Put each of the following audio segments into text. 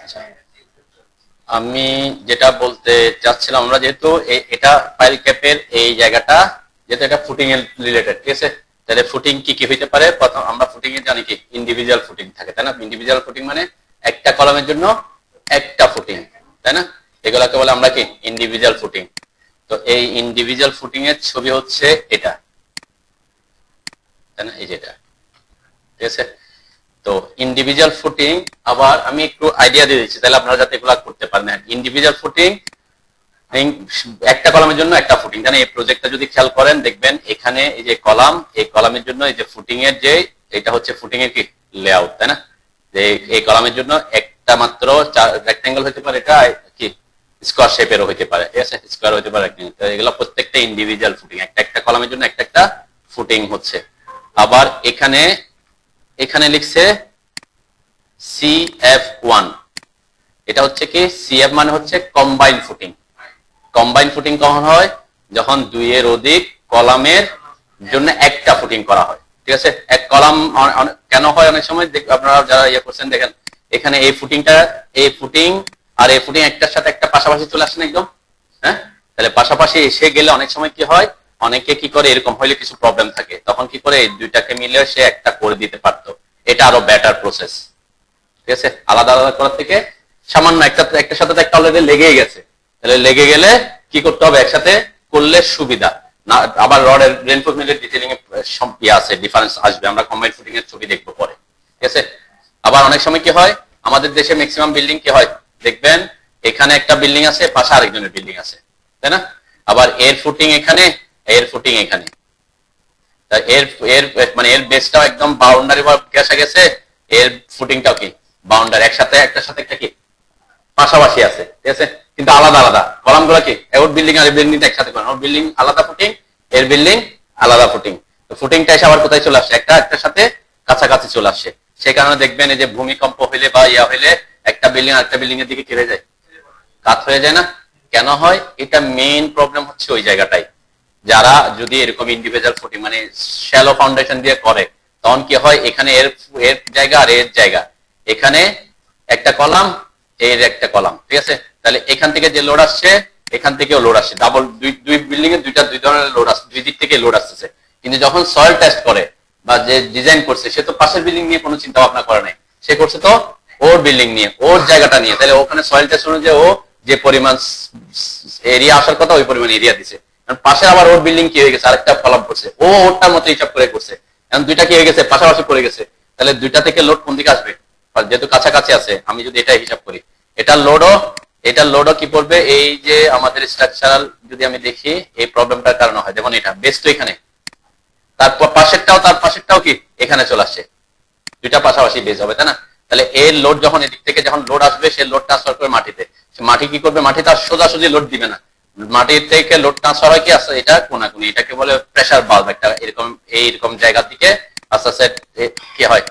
আচ্ছা, আমি যেটা বলতে চাচ্ছিলাম, আমরা যেহেতু এটা পাইল ক্যাপের এই জায়গাটা যেহেতু এটা ফুটিং এর রিলেটেড, ঠিক আছে, তাহলে ফুটিং কি কি হইতে পারে? প্রথম আমরা ফুটিং এ জানি কি ইন্ডিভিজুয়াল ফুটিং থাকে, তাই না? ইন্ডিভিজুয়াল ফুটিং মানে একটা কলামের জন্য একটা ফুটিং, তাই না? এগুলাকে বলে আমরা কি ইন্ডিভিজুয়াল ফুটিং। তো এই ইন্ডিভিজুয়াল ফুটিং এর ছবি হচ্ছে এটা, তাই না? এই যেটা, ঠিক আছে। তো ইন্ডিভিজুয়াল ফুটিং, আবার আমি একটু আইডিয়া দিয়ে দিচ্ছি তাহলে আপনারা যাতে এগুলো করতে পারেন। ইন্ডিভিজুয়াল ফুটিং একটা কলামের জন্য একটা ফুটিং, তাই না? এই প্রজেক্টটা যদি খেয়াল করেন দেখবেন এখানে এই যে কলাম, এই কলামের জন্য এই যে ফুটিং এর যে এটা হচ্ছে ফুটিং এর কি লেআউট, তাই না? যে এই কলামের জন্য একটা মাত্র রেক্টেঙ্গেল হতে পারে, এটা কি স্কোয়ার শেপেরও হতে পারে, ঠিক আছে, স্কোয়ার হতে পারে। এগুলো প্রত্যেকটা ইন্ডিভিজুয়াল ফুটিং, একটা একটা কলামের জন্য একটা একটা ফুটিং হচ্ছে। আবার এখানে এখানে লিখছে CF1, এটা হচ্ছে কি CF মানে হচ্ছে কম্বাইন ফুটিং। কম্বাইন ফুটিং কখন হয়? যখন দুইয়ের অধিক কলামের জন্য একটা ফুটিং করা হয়, ঠিক আছে। এক কলাম কেন হয় অনেক সময় আপনারা যারা ইয়ে করছেন দেখেন এখানে এই ফুটিংটা, এই ফুটিং আর এই ফুটিং একটার সাথে একটা পাশাপাশি চলে আসেন একদম, হ্যাঁ। তাহলে পাশাপাশি এসে গেলে অনেক সময় কি হয়, অনেকে কি করে এরকম হইলে কিছু প্রবলেম থাকে, তখন কি করে এই দুইটাকে মিলে সে একটা করে দিতে পারতো। এটা আরো বেটার প্রসেস, ঠিক আছে। আলাদা আলাদা করার থেকে সামান্য একটার সাথে একটা অলরেডি লেগেই গেছে, তাহলে লেগে গেলে কি করতে হবে, একসাথে করলে সুবিধা না। আবার রডের রেইনফোর্সমেন্টের ডিটেইলিং এ সব আছে, ডিফারেন্স আসবে, আমরা কম্বাইন্ড ফুটিং এর ছবি দেখবো পরে, ঠিক আছে। আবার অনেক সময় কি হয়, আমাদের দেশে ম্যাক্সিমাম বিল্ডিং কি হয় দেখবেন, এখানে একটা বিল্ডিং আছে, পাশে আরেকজনের বিল্ডিং আছে, তাই না? আবার এর ফুটিং এখানে, এর ফুটিং এখানে, এর এর মানে এর বেসটাও একদম বাউন্ডারি বা ঘেঁষা গেছে, এর ফুটিংটাও কি বাউন্ডারি, একসাথে একটার সাথে একটা কি পাশাপাশি আছে, ঠিক আছে, কিন্তু আলাদা আলাদা কলাম গুলা কি ওর বিল্ডিং আর বিল্ডিং একসাথে করেন, ওর বিল্ডিং আলাদা ফুটিং, এর বিল্ডিং আলাদা ফুটিং। ফুটিংটা এসে আবার কোথায় চলে আসছে, একটা একটার সাথে কাছাকাছি চলে আসছে। সেই কারণে দেখবেন এই যে ভূমিকম্প হইলে বা ইয়া হইলে একটা বিল্ডিং আর একটা বিল্ডিং এর দিকে কেড়ে যায়, কাত হয়ে যায় না? কেন হয় এটা? মেইন প্রবলেম হচ্ছে ওই জায়গাটাই। যারা যদি এরকম ইন্ডিভিজুয়াল ফুটিং মানে শ্যালো ফাউন্ডেশন দিয়ে করে, তখন কি হয়, এখানে এর এর জায়গা আর এর জায়গা, এখানে একটা কলাম, এর একটা কলাম, ঠিক আছে। তাহলে এখান থেকে যে লোড আসছে এখান থেকেও লোড আসছে, ডাবল দুই বিল্ডিং এ দুই ধরনের লোড আসছে, দুই দিক থেকে লোড আসছে। কিন্তু যখন সয়েল টেস্ট করে বা যে ডিজাইন করছে, সে তো পাশের বিল্ডিং নিয়ে কোনো চিন্তা ভাবনা করে নাই, সে করছে তো ওর বিল্ডিং নিয়ে, ওর জায়গাটা নিয়ে। তাহলে ওখানে সয়েল টেস্ট অনুযায়ী ও যে পরিমাণ এরিয়া আসার কথা ওই পরিমাণ এরিয়া দিছে। পাশে আবার ওর বিল্ডিং কি হয়ে গেছে, আরেকটা কলাম করছে, ও ওরটার মতো হিসাব করে করছে, এখন দুইটা কি হয়ে গেছে, পাশাপাশি পড়ে গেছে। তাহলে দুইটা থেকে লোড কোন দিকে আসবে? যেহেতু কাছাকাছি আছে, আমি যদি এটা হিসাব করি, এটার লোডও কি পড়বে, এই যে আমাদের স্ট্রাকচারাল যদি আমি দেখি এই প্রবলেমটার কারণে হয়, যেমন এটা বেস তো এখানে, তারপর তার পাশেরটাও কি এখানে চলে আসছে, দুইটা পাশাপাশি বেস হবে, তাই না? তাহলে এর লোড যখন এদিক থেকে যখন লোড আসবে, সে লোড ট্রান্সফার করে মাটিতে, মাটি কি করবে, মাটি তার সোজাসুজি লোড দিবে না, মাটির থেকে লোড ট্রান্সফার হয় কি আছে, এটা কোনাকুনি, এটাকে বলে প্রেসার বাল্ব, একটা এরকম এইরকম জায়গা থেকে আস্তে আস্তে কি হয়,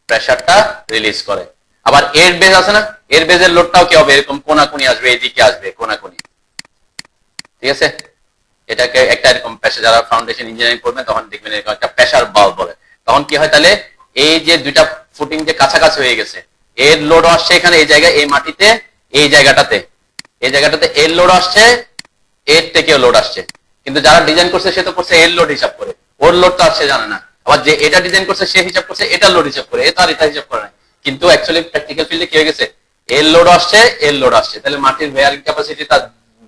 প্রেসারটা রিলিজ করে। আবার এর বেজ আছে না, এর বেজের লোডটাও কি হবে, এরকম কোনাকুনি আসবে, এদিকে আসবে কোনাকুনি, ঠিক আছে। এটাকে একটা এরকম প্রেসার, যারা ফাউন্ডেশন ইঞ্জিনিয়ারিং করবেন তখন দেখবেন এরকম একটা প্রেসার বাল্ব বলে। তখন কি হয়, তাহলে এই যে দুইটা ফুটিং যে কাছাকাছি হয়ে গেছে, এর লোড আসছে এখানে এই জায়গায়, এই মাটিতে, এই জায়গাটাতে এর লোড আসছে, এর থেকেও লোড আসছে। কিন্তু যারা ডিজাইন করছে সে তো করছে এর লোড হিসাব করে, ওর লোড তো আসছে জানে না। আবার যে এটা ডিজাইন করছে সে হিসাব করছে এটার লোড হিসাব করে, এ তো আর এটা হিসাব করে না। কিন্তু অ্যাকচুয়ালি প্র্যাকটিক্যাল ফিল্ডে কি হয়ে গেছে, এর লোড আসছে, এর লোড আসছে, তাহলে মাটির বেয়ারিং ক্যাপাসিটি তার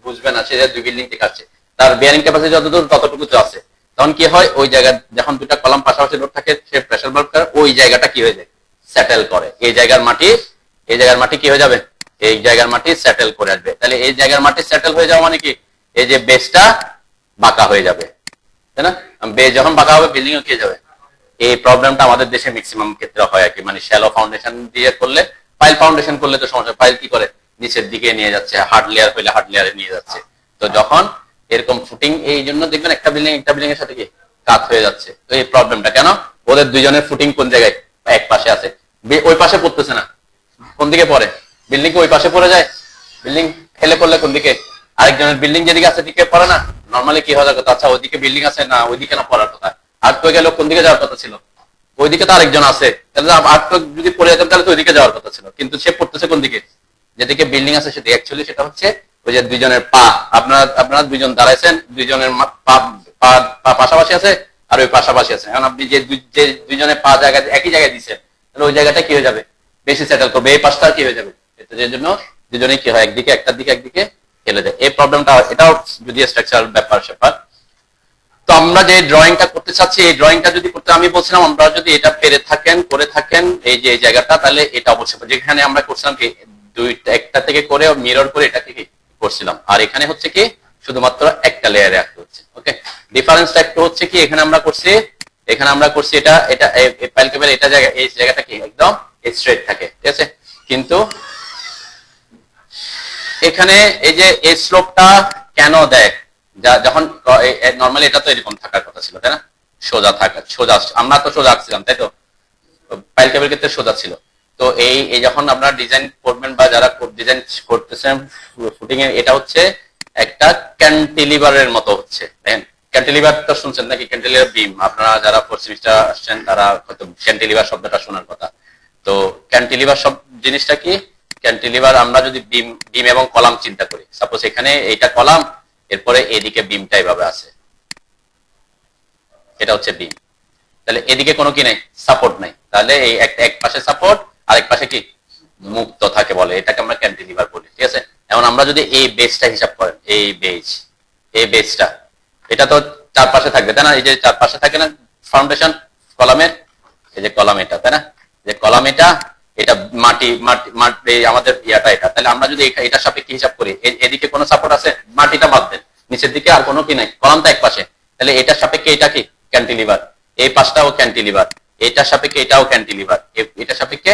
বুঝবে না, সে দুই বিল্ডিং থেকে আসছে, তার বেয়ারিং ক্যাপাসিটি যতদূর ততটুকু তো আছে। তখন কি হয়, ওই জায়গা যখন দুটা কলাম পাশাপাশি লোড থাকে, সে প্রেসার বাল্ব করে ওই জায়গাটা কি হয়ে যায়, সেটেল করে। এই জায়গার মাটি কি হয়ে যাবে, এই জায়গার মাটি সেটেল করে আসবে। তাহলে এই জায়গার মাটি সেটেল হয়ে যাওয়া মানে কি, এই যে বেসটা বাঁকা হয়ে যাবে, তাই না? বেস যখন বাঁকা হবে, বিল্ডিং ও কি যাবে। এই প্রবলেমটা আমাদের দেশে ম্যাক্সিমাম ক্ষেত্রে হয় আর কি, মানে শ্যালো ফাউন্ডেশন দিয়ে করলে, পাইল ফাউন্ডেশন করলে তো সমস্যা, পাইল কি করে নিচের দিকে নিয়ে যাচ্ছে, হার্ড লেয়ার হইলে হার্ড লেয়ারে নিয়ে যাচ্ছে। তো যখন এরকম ফুটিং, এই জন্য দেখবেন একটা বিল্ডিং এর সাথে কি কাত হয়ে যাচ্ছে। তো এই প্রবলেমটা কেন, ওদের দুইজনের ফুটিং কোন জায়গায়, এক পাশে আছে, ওই পাশে পড়তেছে না, কোন দিকে পড়ে, বিল্ডিং ওই পাশে পড়ে যায়, বিল্ডিং ফেলে করলে কোন দিকে, আরেকজনের বিল্ডিং যেদিকে আছে দিকে পড়ে না। নর্মালি কি হওয়ার কথা, আচ্ছা ওইদিকে বিল্ডিং আছে না, ওইদিকে না পড়ার কথা, আর তো গেল কোন দিকে যাওয়ার কথা ছিল, ওইদিকে তো আরেকজন আছে, তাহলে আর তো যদি পড়ে যেতাম তাহলে তো ওইদিকে যাওয়ার কথা ছিল, কিন্তু সে পড়তেছে কোন দিকে, যেদিকে বিল্ডিং আছে সেদিকে। অ্যাকচুয়ালি সেটা হচ্ছে ওই যে দুইজনের পা, আপনারা দুইজন দাঁড়াইছেন, দুইজনের পা পা পা পাশাপাশি আছে আর ওই পাশাপাশি আছে। এখন আপনি যে দুইজনের পা জায়গায় একই জায়গায় দিচ্ছেন, তাহলে ওই জায়গাটা কি হয়ে যাবে, বেশি সেটেল করবে, এই পাশটা কি হয়ে যাবে, যে জন্য দুজনেই কি হয় একদিকে একটার দিকে একদিকে ফেলে দেয়। এই প্রবলেমটা এটাও যদি স্ট্রাকচারাল ব্যাপার স্যাপার। তো আমরা যে ড্রয়িংটা করতে চাচ্ছি, এই ড্রয়িংটা যদি করতে, আমি বলছিলাম আমরা যদি এটা পেরে থাকেন করে থাকেন এই যে জায়গাটা, তাহলে এটা অবশ্যই, যেখানে আমরা করছিলাম কি দুইটা একটা থেকে করে মিরর করে এটাকে কি করছিলাম, আর এখানে হচ্ছে কি শুধুমাত্র একটা লেয়ারে আঁকতে হচ্ছে। ওকে, ডিফারেন্সটা একটু হচ্ছে কি এখানে আমরা করছি এটা এটা ফাইল কেবল এটা জায়গা, এই জায়গাটা কি একদম স্ট্রেট থাকে, ঠিক আছে। কিন্তু এখানে এই যে এই স্লোপটা কেন দেয়, যখন নরমালি এটা তো এরকম থাকার কথা ছিল, তাই না, সোজা থাকা, সোজা, আমরা তো সোজা আঁকছিলাম তাই তো, ফাইল কেবল ক্ষেত্রে সোজা ছিল। তো এই যখন আপনারা ডিজাইন করবেন বা যারা ডিজাইন করতেছেন ফুটিং এর, এটা হচ্ছে একটা ক্যান্টিলিভারের মতো হচ্ছে, দেখেন ক্যান্টিলিভার তো শুনছেন নাকি, ক্যান্টিলিভার বিম, আপনারা যারা ফোর্থ সেমিস্টার আসছেন তারা হয়তো ক্যান্টিলিভার শব্দটা শোনার কথা। তো ক্যান্টিলিভার সব জিনিসটা কি, ক্যান্টিলিভার আমরা যদি বিম এবং কলাম চিন্তা করি, সাপোজ এখানে এইটা কলাম, এরপরে এদিকে বিমটা এভাবে আছে, এটা হচ্ছে বিম, তাহলে এদিকে কোনো কি নাই, সাপোর্ট নাই, তাহলে এই এক পাশে সাপোর্ট আর এক পাশে কি মুক্ত থাকে বলে, এটাকে আমরা ক্যান্টিলিভার বলি, ঠিক আছে। এখন আমরা যদি এই বেসটা হিসাব করেন, এই বেসটা এটা তো চারপাশে থাকবে তাই না, এই যে চারপাশে থাকে না ফাউন্ডেশন কলামের, এই যে কলাম এটা তাই না, যে কলাম এটা মাটি আমাদের ইয়াটা এটা, তাহলে আমরা যদি এটা সাপেক্ষে হিসাব করি, এদিকে কোনো সাপোর্ট আছে, মাটিটা বাদ দেন, নিচের দিকে আর কোনো কি নাই, কলামটা এক পাশে, তাহলে এটার সাপেক্ষে এটা কি ক্যান্টিলিভার, এই পাশটাও ক্যান্টিলিভার, এটার সাপেক্ষে এটাও ক্যান্টিলিভার, এটার সাপেক্ষে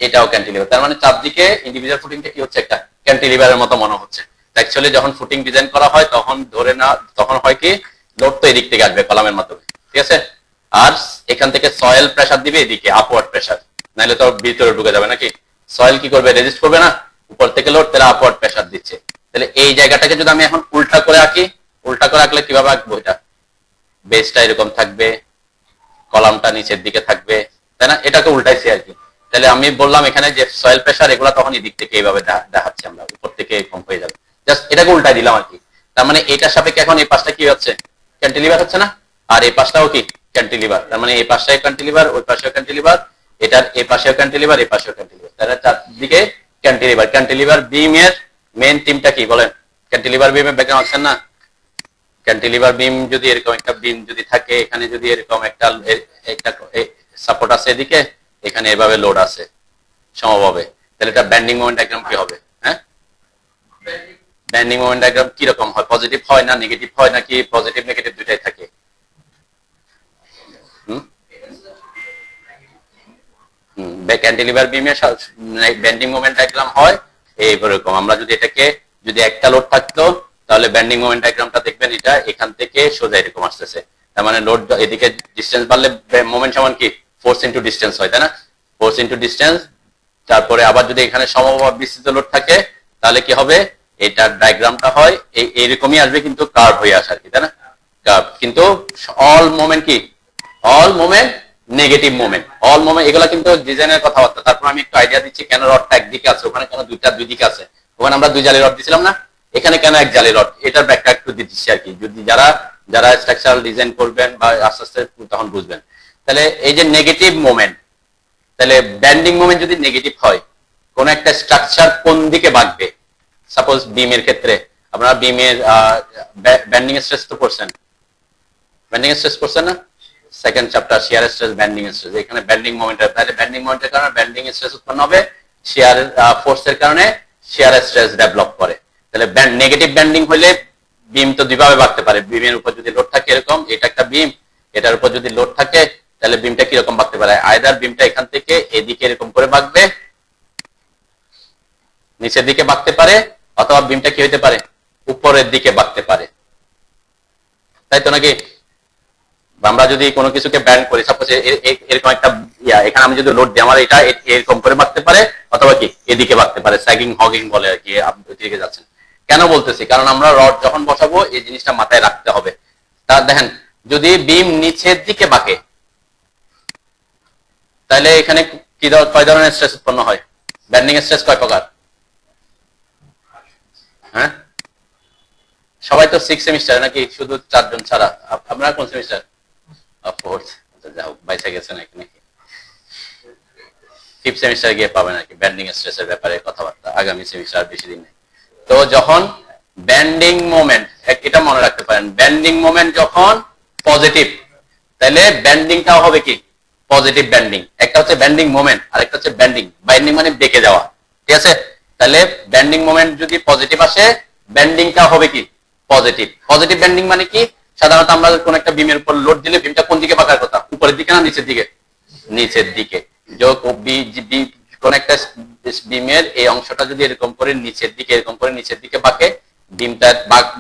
এটাও ক্যান্টিলিভার, তার মানে চারদিকে ইন্ডিভিজুয়াল ফুটিংটা কি হচ্ছে একটা ক্যান্টিলিভারের মতো মনে হচ্ছে। অ্যাকচুয়ালি যখন ফুটিং ডিজাইন করা হয় তখন হয় কি লোড তো এদিক থেকে আসবে কলামের মাধ্যমে, ঠিক আছে, আর এখান থেকে সয়েল প্রেসার দিবে এদিকে আপওয়ার্ড প্রেসার, নাহলে তো ভিতরে ঢুকে যাবে নাকি, সয়েল কি করবে, রেজিস্ট করবে না, উপর থেকে লোড, তাহলে আপওয়ার্ড প্রেসার দিচ্ছে। তাহলে এই জায়গাটাকে যদি আমি এখন উল্টা করে আঁকি, উল্টা করে আঁকলে কিভাবে আঁকবো, এটা বেসটা এরকম থাকবে, কলামটা নিচের দিকে থাকবে, তাই না, এটাকে উল্টাইছি আর কি। তাহলে আমি বললাম এখানে যে সয়েল প্রেসার এগুলো তখন এদিক থেকে এইভাবে দেখাচ্ছি আমরা, উপর থেকে কম হয়ে যাবে, জাস্ট এটাকে উল্টাই দিলাম আর কি। তার মানে এটার সাপেক্ষে এখন এই পাশটা কি হচ্ছে, ক্যান্টিলিভার হচ্ছে না, আর এই পাশটাও কি ক্যান্টিলিভার, তার মানে এই পাশটাই ক্যান্টিলিভার, ওই পাশেও ক্যান্টিলিভার, এটার এই পাশেও ক্যান্টিলিভার, এই পাশেও ক্যান্টিলিভার, তাহলে চারদিকে ক্যান্টিলিভার। ক্যান্টিলিভার বিম এর মেইন টিমটা কি বলেন, ক্যান্টিলিভার বিমের ব্যাকগ্রাউন্ড আছেন না, ক্যান্টিলিভার বিম যদি এরকম একটা বিম যদি থাকে, এখানে যদি এরকম একটা সাপোর্ট আছে এদিকে, এখানে এভাবে লোড আছে সমভাবে, তাহলে এটা ব্যান্ডিং মোমেন্ট ডায়াগ্রাম কি হবে, হ্যাঁ ব্যান্ডিং মোমেন্ট ডায়াগ্রাম কি রকম হয়, পজিটিভ হয় না নেগেটিভ হয়, নাকি পজিটিভ নেগেটিভ দুটাই থাকে, ক্যান্টিলিভার বিমের ব্যান্ডিং মোমেন্ট ডায়াগ্রাম হয় এইরকম। আমরা যদি এটাকে যদি একটা লোড থাকতো, তাহলে ব্যান্ডিং মোমেন্ট ডায়াগ্রামটা দেখবেন এটা এখান থেকে সোজা এরকম আসতেছে, তার মানে লোড এদিকে ডিসটেন্স বাড়লে মোমেন্ট সমান কি ফোর্স ইনটু ডিসটেন্স হয়, তাই না, ফোর্স ইনটু ডিসটেন্স। তারপরে আবার যদি এখানে সমভাবে বিস্তৃত লোড থাকে, তাহলে কি হবে, এটার ডায়াগ্রামটা হয় এইরকমই আসবে, কিন্তু কার্ভ হয়ে আসে আর কি, তাই না, কার্ভ। কিন্তু অল মোমেন্ট কি, all moment negative moment, all moment, এগুলা কিন্তু ডিজাইনের কথাবার্তা। তারপর আমি একটু আইডিয়া দিচ্ছি কেন রডটা একদিকে আছে, ওখানে কেন দুই দিকে আছে, ওখানে আমরা 2 জালি রড দিছিলাম না, এখানে কেন 1 জালি রড, এটার ব্যাখ্যা একটু দিচ্ছি আর কি, যদি যারা স্ট্রাকচারাল ডিজাইন করবেন বা আস্তে আস্তে তখন বুঝবেন। তাহলে এই যে নেগেটিভ মোমেন্ট, তাহলে ব্যান্ডিং মোমেন্ট যদি নেগেটিভ হয়, কোন একটা স্ট্রাকচার কোন দিকে বাঁকবে, সাপোজ বিমের ক্ষেত্রে আপনারা বিমের ব্যান্ডিং স্ট্রেস তো পড়ছেন, ব্যান্ডিং স্ট্রেস পড়ছেন না, second chapter shear stress bending stress, এখানে ব্যান্ডিং মোমেন্টের, তাহলে ব্যান্ডিং মোমেন্টের কারণে ব্যান্ডিং স্ট্রেস উৎপন্ন হবে, শিয়ার ফোর্সের কারণে শিয়ার স্ট্রেস ডেভেলপ করে। তাহলে নেগেটিভ ব্যান্ডিং হলে বিম তো দুইভাবে বাঁকতে পারে, বিমের উপর যদি লোড থাকে এরকম, এটা একটা বিম, এটার উপর যদি লোড থাকে, তাহলে বিমটা কিরকম বাঁকতে পারে, আইদার বিমটা এখান থেকে এদিকে এরকম করে বাঁকবে, নিচের দিকে বাঁকতে পারে, অথবা বিমটা কি হইতে পারে উপরের দিকে বাঁকতে পারে, তাই তো নাকি। আমরা যদি কোনো কিছুকে ব্যান্ড করি, সাপোজ এরকম একটা এখানে আমি যদি লোড দিই, আমার এটা এরকম করে বাঁকতে পারে, অথবা কি এদিকে বাঁকতে পারে, স্যাগিং হগিং বলে আর কি, আপনি এদিকে যাচ্ছেন। কেন বলতেছি, কারণ আমরা রড যখন বসাবো এই জিনিসটা মাথায় রাখতে হবে। তা দেখেন যদি বিম নিচের দিকে বাঁকে, তাহলে এখানে কয় ধরনের স্ট্রেস উৎপন্ন হয়? বেন্ডিং স্ট্রেস কয় প্রকার? হ্যাঁ, সবাই তো 6 সেমিস্টার নাকি শুধু 4 জন ছাড়া? আপনারা কোন সেমিস্টার? ফোর্থ। যাও বাইসা গেছেন এখানে, 5th সেমিস্টারে গিয়ে পাবেন আর কি বেন্ডিং স্ট্রেসের ব্যাপারে কথাবার্তা, আগামী সেমিস্টার বেশি দিন নেই। তো যখন বেন্ডিং মোমেন্ট, এটা মনে রাখতে পারেন, বেন্ডিং মোমেন্ট যখন পজিটিভ, তাহলে বেন্ডিংটাও হবে কি পজিটিভ বেন্ডিং। একটা হচ্ছে বেন্ডিং মোমেন্ট আর একটা হচ্ছে বেন্ডিং। বেন্ডিং মানে বেঁকে যাওয়া, ঠিক আছে? তাহলে বেন্ডিং মোমেন্ট যদি পজিটিভ আসে, বেন্ডিংটা হবে কি পজিটিভ। পজিটিভ বেন্ডিং মানে কি? সাধারণত আমরা কোন একটা বিমের উপর লোড দিলে বিমটা কোন দিকে বাঁকার কথা? উপরের দিকে না নিচের দিকে? নিচের দিকে। কোন একটা বিমের এই অংশটা যদি এরকম করে নিচের দিকে, এরকম করে নিচের দিকে বাঁকে, বিমটা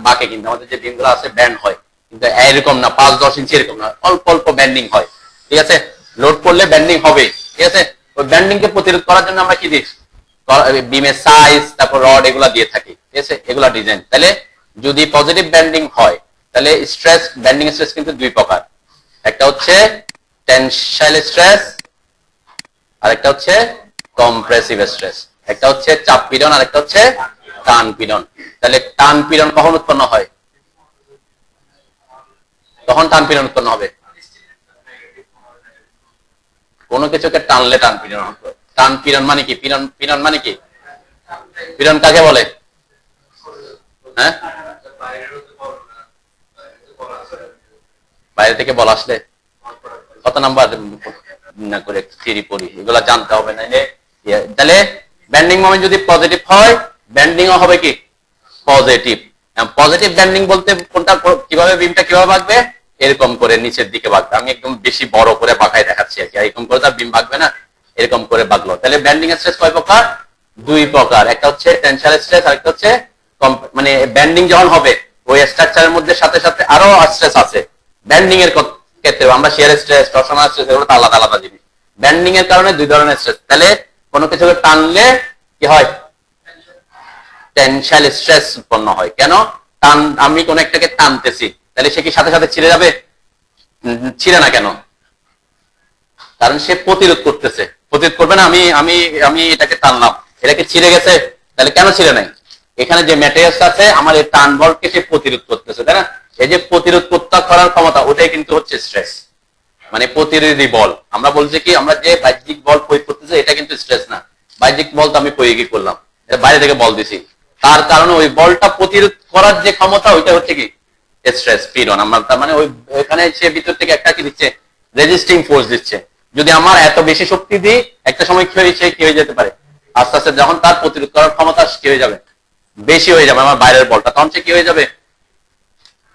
বাঁকে, কিন্তু আমাদের যে বিমগুলো আছে ব্যান্ড হয়, কিন্তু এরকম না 5-10 ইঞ্চি, এরকম না, অল্প অল্প ব্যান্ডিং হয়, ঠিক আছে? লোড করলে ব্যান্ডিং হবে, ঠিক আছে? ওই ব্যান্ডিং কে প্রতিরোধ করার জন্য আমরা কি দিই? বিমের সাইজ, তারপর রড, এগুলা দিয়ে থাকি, ঠিক আছে? এগুলা ডিজাইন। তাহলে যদি পজিটিভ ব্যান্ডিং হয়, তাহলে স্ট্রেস, ব্যান্ডিং স্ট্রেস কিন্তু দুই প্রকার। একটা হচ্ছে টেনসাইল স্ট্রেস আর একটা হচ্ছে কম্প্রেসিভ স্ট্রেস। একটা হচ্ছে চাপ পীড়ন আর একটা হচ্ছে টান পীড়ন। তাহলে টান পীড়ন কখন উৎপন্ন হয়? তখন টান পীড়ন উৎপন্ন হবে কোনো কিছুকে টানলে টান পীড়ন হবে। টান পীড়ন মানে কি? পীড়ন মানে কি? পীড়ন কাকে বলে? হ্যাঁ, বাইরে থেকে বল আসলে কত নাম্বার না করে থিওরি পড়ি, এগুলা জানতে হবে না। তাহলে বেন্ডিং মোমেন্ট যদি পজিটিভ হয়, বেন্ডিংও হবে কি পজিটিভ। পজিটিভ বেন্ডিং বলতে কোনটা, কিভাবে বিমটা কিভাবে বাঁকবে? এরকম করে নিচের দিকে বাঁকবে। আমি একদম বেশি বড় করে বাঁকাই দেখাচ্ছি আর কি, এরকম করে তার বিম বাঁকবে না, এরকম করে বাঁকলো। তাহলে বেন্ডিং স্ট্রেস কয় প্রকার? দুই প্রকার। একটা হচ্ছে টেনসাইল স্ট্রেস আর একটা হচ্ছে মানে বেন্ডিং যখন হবে ওই স্ট্রাকচারের মধ্যে সাথে সাথে আরো স্ট্রেস আছে। বেন্ডিং এর ক্ষেত্রে আমরা শিয়ার স্ট্রেস, টরশনাল স্ট্রেস, এগুলো তো আলাদা আলাদা জিনিস। বেন্ডিং এর কারণে দুই ধরনের স্ট্রেস। তাহলে কোনো কিছুকে টানলে কি হয়? টেনসাইল স্ট্রেস উৎপন্ন হয়। কেন? টান, আমি কোন একটাকে টানতেছি, তাহলে সে কি সাথে সাথে ছিঁড়ে যাবে? ছিঁড়ে না। কেন? কারণ সে প্রতিরোধ করতেছে। প্রতিরোধ করবে না? আমি আমি আমি এটাকে টানলাম, এটাকে ছিঁড়ে গেছে, তাহলে কেন ছিঁড়ে নাই? এখানে যে ম্যাটেরিয়ালস আছে আমার এই টান বলকে সে প্রতিরোধ করতেছে, তাই না? এই যে প্রতিরোধ করার ক্ষমতা, ওটাই কিন্তু হচ্ছে স্ট্রেস, মানে প্রতিরোধী বল। আমরা বলছি কি, আমরা যে বাহ্যিক বল প্রয়োগ করতেছি এটা কিন্তু স্ট্রেস না। বাহ্যিক বল তো আমি প্রয়োগই করলাম, বাইরে থেকে বল দিছি, তার কারণে ওই বলটা প্রতিরোধ করার যে ক্ষমতা, ওইটা হচ্ছে কি স্ট্রেস, পীড়ন। আমরা তার মানে ওইখানে সে ভিতর থেকে একটা কি দিচ্ছে? রেজিস্টিং ফোর্স দিচ্ছে। যদি আমার এত বেশি শক্তি দিই, একটা সময় কি হয়ে যেতে পারে, আস্তে আস্তে যখন তার প্রতিরোধ করার ক্ষমতা কি হয়ে যাবে, বেশি হয়ে যাবে আমার বাইরের বলটা, তখন সে কি হয়ে যাবে?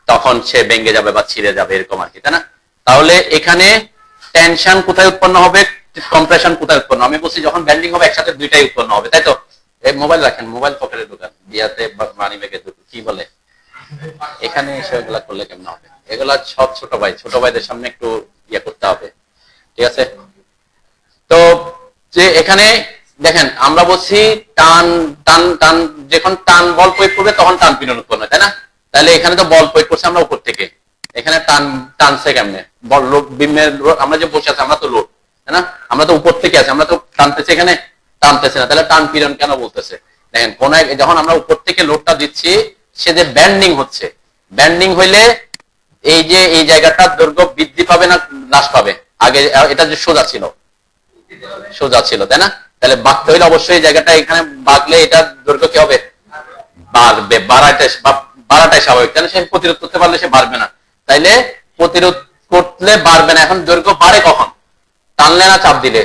তখন সে ভেঙে যাবে বা ছিঁড়ে যাবে, এরকম আর কি, তাই না? তাহলে এখানে টেনশন কোথায় উৎপন্ন হবে, কম্প্রেশন কোথায় উৎপন্ন? আমি বলছি যখন ব্যান্ডিং হবে একসাথে দুইটাই উৎপন্ন হবে, তাই তো? এই মোবাইল রাখেন, মোবাইল পকেটের দোকান, বিয়াতে মানি ব্যাগের দোকান, কি বলে এখানে এসে এগুলা করলে কেমন হবে? এগুলা সব ছোট ভাইদের সামনে একটু ইয়ে করতে হবে, ঠিক আছে? তো যে এখানে দেখেন আমরা বলছি টান টান টান, যখন টান বল প্রয়োগ করবে তখন টান পীড়ন উৎপন্ন হয়, তাই না? তাহলে এখানে তো বল প্রয়োগ করছে আমরা উপর থেকে, এখানে টানছে কেমনে? বল লোড, বিমের আমরা যে বসে আছি আমরা তো লোড, তাই না? আমরা তো উপর থেকে আছি, আমরা তো টানতেছি, এখানে টানতেছি না, তাহলে টান পীড়ন কেন বলতেছে? দেখেন কোন যখন আমরা উপর থেকে লোডটা দিচ্ছি, সে যে ব্যান্ডিং হচ্ছে, ব্যান্ডিং হইলে এই যে এই জায়গাটা দৈর্ঘ্য বৃদ্ধি পাবে না হ্রাস পাবে? আগে এটা যে সোজা ছিল, তাই না? তাহলে বাঁকতে হইলে অবশ্যই এই জায়গাটা, এখানে বাঁকলে এটা দৈর্ঘ্য কি হবে? বাড়বে, বাড়াটাই স্বাভাবিক। তাহলে সে প্রতিরোধ করতে পারলে সে বাড়বে না, তাইলে প্রতিরোধ করলে বাড়বে না। এখন দৈর্ঘ্য বাড়ে কখন? টানলে না চাপ দিলে?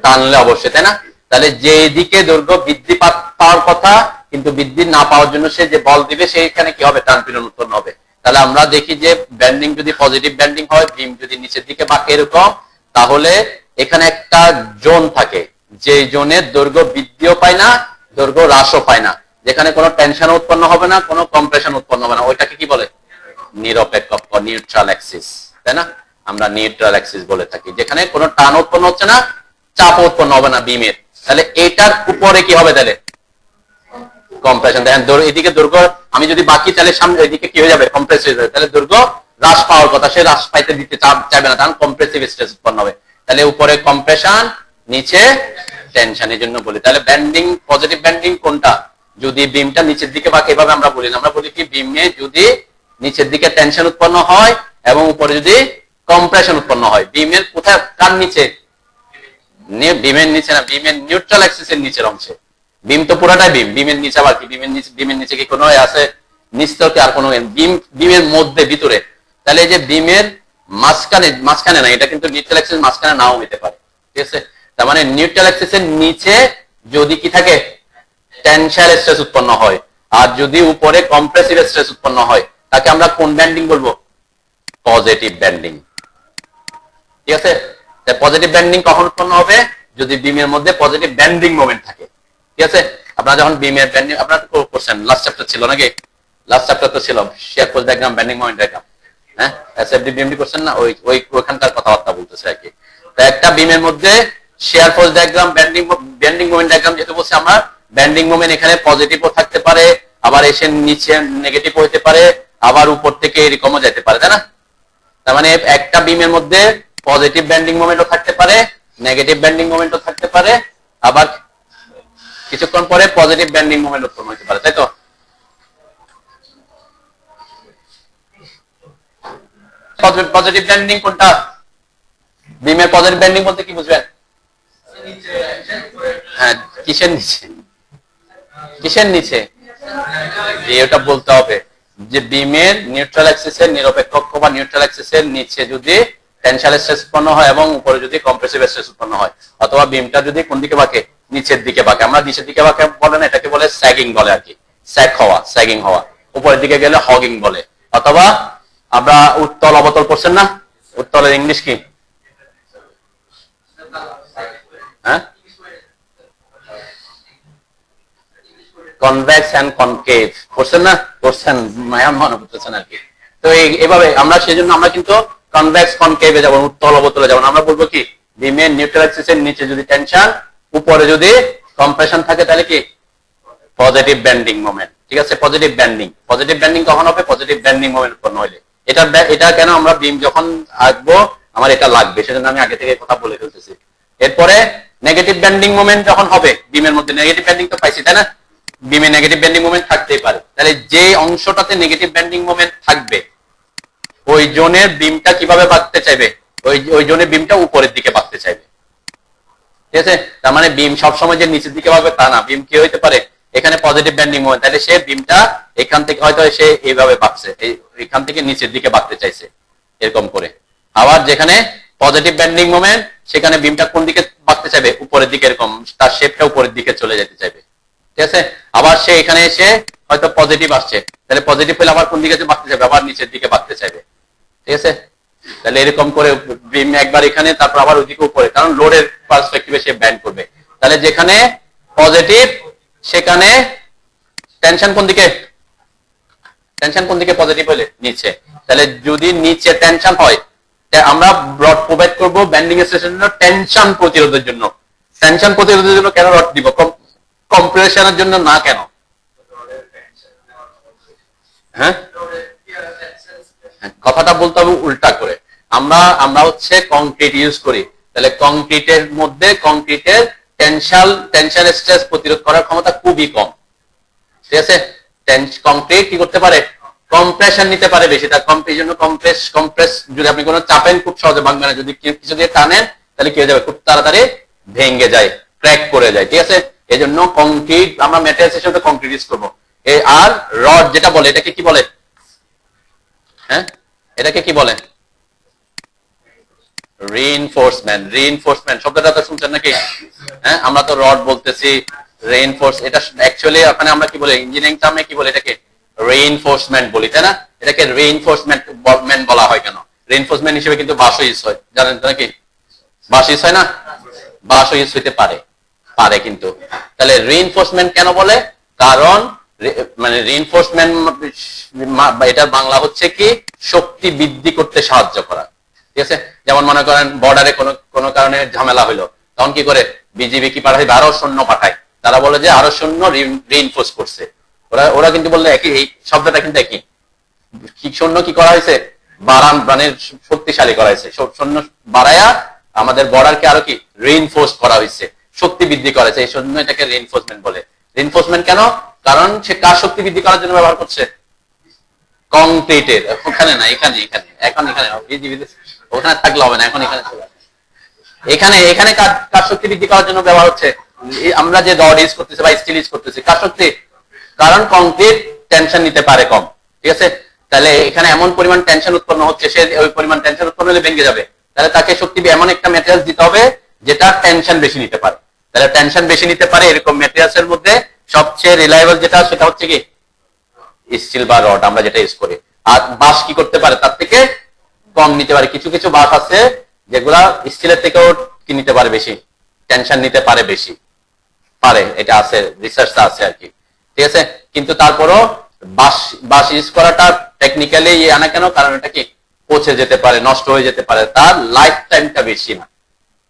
টানলে অবশ্যই, তাই না? তাহলে যে দিকে দৈর্ঘ্য বৃদ্ধি পাওয়ার কথা কিন্তু বৃদ্ধি না পাওয়ার জন্য সে যে বল দিবে, সেইখানে কি হবে? টান পীড়ন উৎপন্ন হবে। তাহলে আমরা দেখি যে ব্যান্ডিং যদি পজিটিভ ব্যান্ডিং হয়, বিম যদি নিচের দিকে বাঁকে এরকম, তাহলে এখানে একটা জোন থাকে, যে জোনের দৈর্ঘ্য বৃদ্ধিও পায় না, দৈর্ঘ্য হ্রাসও পায় না, যেখানে কোনো টেনশন উৎপন্ন হবে না, কোনো কম্প্রেশন উৎপন্ন হবে না। ওইটাকে কি বলে? নিরপেক্ষ, নিউট্রাল অ্যাক্সিস, তাই না? আমরা নিউট্রাল অ্যাক্সিস বলে থাকি, যেখানে কোনো টান উৎপন্ন হচ্ছে না, চাপ উৎপন্ন হবে না বিমের। তাহলে এটার উপরে কি হবে? তাহলে কম্প্রেশন। দেখেন এদিকে দৈর্ঘ্য আমি যদি বাকি, তাহলে সামনে এদিকে কি হয়ে যাবে? কম্প্রেস হয়ে যাবে। তাহলে দৈর্ঘ্য হ্রাস পাওয়ার কথা, সে হ্রাস পাইতে দিতে চাইবে না, কারণ কম্প্রেসিভ স্ট্রেস উৎপন্ন হবে। তাহলে উপরে কম্প্রেশন, নিচে টেনশন, এই জন্য বলি। তাহলে ব্যান্ডিং, পজিটিভ ব্যান্ডিং কোনটা? যদি বিমটা নিচের দিকে বাঁকে, এভাবে আমরা বলি না, আমরা বলি কি বিমে যদি নিচের দিকে টেনশন উৎপন্ন হয় এবং উপরে যদি কম্প্রেশন উৎপন্ন হয়। বিমের কোথায়, কার নিচে? বিমের নিচে না, বিমের নিউট্রাল অ্যাক্সিসের নিচের অংশে। বিম তো পুরাটাই বিম, বিমের নিচে আবার কি? বিমের নিচে কি কোনো আছে? নিচে কি আর কোনো বিম? বিমের মধ্যে, ভিতরে। তাহলে এই যে বিমের মাঝখানে না, এটা কিন্তু নিউট্রাল অ্যাক্সিস মাঝখানে নাও হতে পারে, ঠিক আছে? তার মানে নিউট্রাল অ্যাক্সিসের নিচে যদি কি থাকে? টেনসাইল স্ট্রেস উৎপন্ন হয়। আর যদি উপরে কম্প্রেসিভ স্ট্রেস উৎপন্ন হয়, তাকে আমরা কোন ব্যান্ডিং বলবো? পজিটিভ ব্যান্ডিং, ঠিক আছে? পজিটিভ ব্যান্ডিং কখন উৎপন্ন হবে? যদি বিমের মধ্যে পজিটিভ ব্যান্ডিং মোমেন্ট থাকে, ঠিক আছে? আপনারা যখন বিমের ব্যান্ডিং আপনারা করছেন, লাস্ট চ্যাপ্টার ছিল নাকি? লাস্ট চ্যাপ্টার তো ছিল shear force diagram, bending moment diagram, হ্যাঁ? এসএফডি বিএমডি করছেন না? ওইখানকার কথাবার্তা বলতেছে আর কি। তো একটা বিমের মধ্যে shear force diagram, bending moment diagram যেহেতু বলছি আমরা, ব্যান্ডিং মোমেন্ট এখানে পজিটিভও থাকতে পারে, আবার এসে নিচে নেগেটিভ হতে পারে, আবার উপর থেকে এরকমও যেতে পারে, তাই না? তার মানে একটা বিমের মধ্যে পজিটিভ ব্যান্ডিং মোমেন্টও থাকতে পারে, নেগেটিভ ব্যান্ডিং মোমেন্টও থাকতে পারে, আবার কিছুক্ষণ পরে পজিটিভ ব্যান্ডিং মোমেন্ট উৎপন্ন হতে পারে, তাই তো? পজিটিভ ব্যান্ডিং কোনটা? বিমের পজিটিভ ব্যান্ডিং বলতে কি বুঝবেন? হ্যাঁ, কিসের নিচে? কিসের নিচে? এটা বলতে হবে যে বিমের নিউট্রাল অ্যাক্সিসের নিরপেক্ষ অক্ষ বা নিউট্রাল অ্যাক্সিসের নিচে যদি টেনসাইল স্ট্রেস উৎপন্ন হয় এবং উপরে যদি কম্প্রেসিভ স্ট্রেস উৎপন্ন হয়, অথবা বিমটা যদি কোন দিকে বাঁকে? নিচের দিকে বাঁকে। আমরা নিচের দিকে বাঁকে বলে না, এটাকে বলে স্যাগিং বলে আর কি। স্যাগ হওয়া, স্যাগিং হওয়া। উপরের দিকে গেলে হগিং বলে। অথবা আমরা উত্তল অবতল করছেন না, উত্তলের ইংলিশ কি? হ্যাঁ, কনভেক্স এন্ড কনকেভ করছেন না? করছেন, মায়া মনে করতেছেন আর কি। তো এইভাবে আমরা, সেজন্য আমরা কিন্তু কনভেক্স কনকেভে যাব, উত্তল অবতলে যাব। আমরা বলবো কি, বিমের নিউট্রাল অ্যাক্সিসের নিচে যদি টেনশন, উপরে যদি কম্প্রেশন থাকে, তাহলে কি? পজিটিভ ব্যান্ডিং মোমেন্ট, ঠিক আছে? Positive banding. পজিটিভ ব্যান্ডিং কখন হবে? পজিটিভ ব্যান্ডিং মোমেন্ট উৎপন্ন হইলে। এটা কেন আমরা বিম যখন আঁকবো আমার এটা লাগবে, সেজন্য আমি আগে থেকে কথা বলে ফেলতেছি। এরপরে নেগেটিভ ব্যান্ডিং মোমেন্ট যখন হবে, বিমের মধ্যে নেগেটিভ ব্যান্ডিং তো পাইছি, তাই না? বিমে নেগেটিভ ব্যান্ডিং মোমেন্ট থাকতেই পারে। তাহলে যে অংশটাতে নেগেটিভ ব্যান্ডিং মোমেন্ট থাকবে, ওই জোনের বিমটা কিভাবে বাঁকতে চাইবে? ওই জোনের বিমটা উপরের দিকে বাঁকতে চাইবে, ঠিক আছে? তার মানে বিম সবসময় যে নিচের দিকে বাঁকবে তা না। বিম কি হইতে পারে? এখানে পজিটিভ ব্যান্ডিং মোমেন্ট, তাহলে সে বিমটা এখান থেকে হয়তো সে এইভাবে বাঁকছে, এখান থেকে নিচের দিকে বাঁকতে চাইছে এরকম করে। আবার যেখানে পজিটিভ ব্যান্ডিং মোমেন্ট, সেখানে বিমটা কোন দিকে বাঁকতে চাইবে? উপরের দিকে, এরকম তার শেপটা উপরের দিকে চলে যেতে চাইবে, ঠিক আছে? আবার সে এখানে এসে হয়তো পজিটিভ আসছে, তাহলে পজিটিভ পেলে আবার কোন দিকে বাঁকতে চাইবে? আবার নিচের দিকে বাঁকতে চাইবে, ঠিক আছে? তাহলে এরকম করে বিম একবার এখানে, তারপর আবার ওইদিকে উপরে, কারণ লোডের পার্সপেক্টিভে সে ব্যান্ড করবে। তাহলে যেখানে পজিটিভ সেখানে টেনশন কোন দিকে? টেনশন কোন দিকে? পজিটিভ হলে নিচে। তাহলে যদি নিচে টেনশন হয়, আমরা রড প্রোভাইড করব ব্যান্ডিং স্টেশনের জন্য টেনশন প্রতিরোধের জন্য। টেনশন প্রতিরোধের জন্য কেন রড দিব? কম্প্রেশনের জন্য না, কেন? হ্যাঁ, কথাটা বলতে হবে উল্টা করে। আমরা হচ্ছে কংক্রিট ইউজ করি, তাহলে কংক্রিটের মধ্যে কংক্রিটের টেনশন স্ট্রেস প্রতিরোধ করার ক্ষমতা খুবই কম, ঠিক আছে? কংক্রিট কি করতে পারে? কম্প্রেশন নিতে পারে বেশি। তার জন্য কম্প্রেস যদি আপনি কোনো চাপেন, খুব সহজে ভাঙবে না। যদি কিছু দিয়ে টানেন, তাহলে কি হয়ে যাবে? খুব তাড়াতাড়ি ভেঙে যায়, ক্র্যাক করে যায়, ঠিক আছে? এই জন্য কংক্রিট, আমরা ম্যাটেরিয়ালস হিসেবে কংক্রিট ইউজ করবো। আর রড যেটা বলে, এটাকে কি বলে? হ্যাঁ, এটাকে কি বলে? রিইনফোর্সমেন্ট। রিইনফোর্সমেন্ট শব্দটা তো শুনছেন নাকি? হ্যাঁ, আমরা তো রড বলতেছি, রিইনফোর্স। এটা অ্যাকচুয়ালি ওখানে আমরা কি বলি? ইঞ্জিনিয়ারিং টার্মে কি বলি? এটাকে রিইনফোর্সমেন্ট বলি, তাই না? এটাকে রিইনফোর্সমেন্ট বলা হয় কেন? রিইনফোর্সমেন্ট হিসেবে কিন্তু বাঁশও ইউজ হয়, জানেন তো নাকি? বাঁশ ইউজ হয় না? বাঁশও ইউজ হইতে পারে, কিন্তু। তাহলে রিইনফোর্সমেন্ট কেন বলে? কারণ মানে রিইনফোর্সমেন্ট, এটার বাংলা হচ্ছে কি? শক্তি বৃদ্ধি করতে সাহায্য করা, ঠিক আছে? যেমন মনে করেন বর্ডারে কোনো কারণে ঝামেলা হইলো, তখন কি করে? বিজিবি কি পাঠায়? আরো সৈন্য পাঠায়। তারা বলে যে আরো সৈন্য রিইনফোর্স করছে। ওরা কিন্তু বললে একই, এই শব্দটা কিন্তু একই। কি সৈন্য কি করা হয়েছে? মানে শক্তিশালী করা হয়েছে। সৈন্য বাড়ায়া আমাদের বর্ডারকে আরো কি রিইনফোর্স করা হয়েছে, শক্তি বৃদ্ধি করা হয়েছে, এই জন্য এটাকে রিইনফোর্সমেন্ট বলে। রিইনফোর্সমেন্ট কেন? কারণ সে কার শক্তি বৃদ্ধি করার জন্য ব্যবহার করছে? কংক্রিটের। ওখানে না, এখানে এখানে এখন এখানে ওখানে থাকলে হবে না, এখন এখানে এখানে এখানে কার শক্তি বৃদ্ধি করার জন্য ব্যবহার হচ্ছে? আমরা যে রড ইউজ করতেছি বা স্টিল ইউজ করতেছি, কার শক্তি? কারণ কংক্রিট টেনশন নিতে পারে কম, ঠিক আছে? তাহলে এখানে এমন পরিমাণ টেনশন উৎপন্ন হচ্ছে, সে ওই পরিমাণ টেনশন উৎপন্ন হলে ভেঙে যাবে। তাহলে তাকে শক্তি এমন একটা ম্যাটেরিয়াল দিতে হবে যেটা টেনশন বেশি নিতে পারে। তাহলে টেনশন বেশি নিতে পারে এরকম ম্যাটেরিয়ালস এর মধ্যে সবচেয়ে রিলায়েবল যেটা সেটা হচ্ছে কি স্টিল বা রড, আমরা যেটা ইউজ করি। আর বাঁশ কি করতে পারে? তার থেকে কম নিতে পারে। কিছু কিছু বাঁশ আছে যেগুলা স্টিলের থেকেও কি নিতে পারে, বেশি টেনশন নিতে পারে, বেশি পারে, এটা আছে, রিসার্চটা আছে আর কি, ঠিক আছে? কিন্তু তারপরও বাঁশ ইউজ করাটা টেকনিক্যালি আনা কেন? কারণ এটা কি পচে যেতে পারে, নষ্ট হয়ে যেতে পারে, তার লাইফ টাইমটা বেশি না,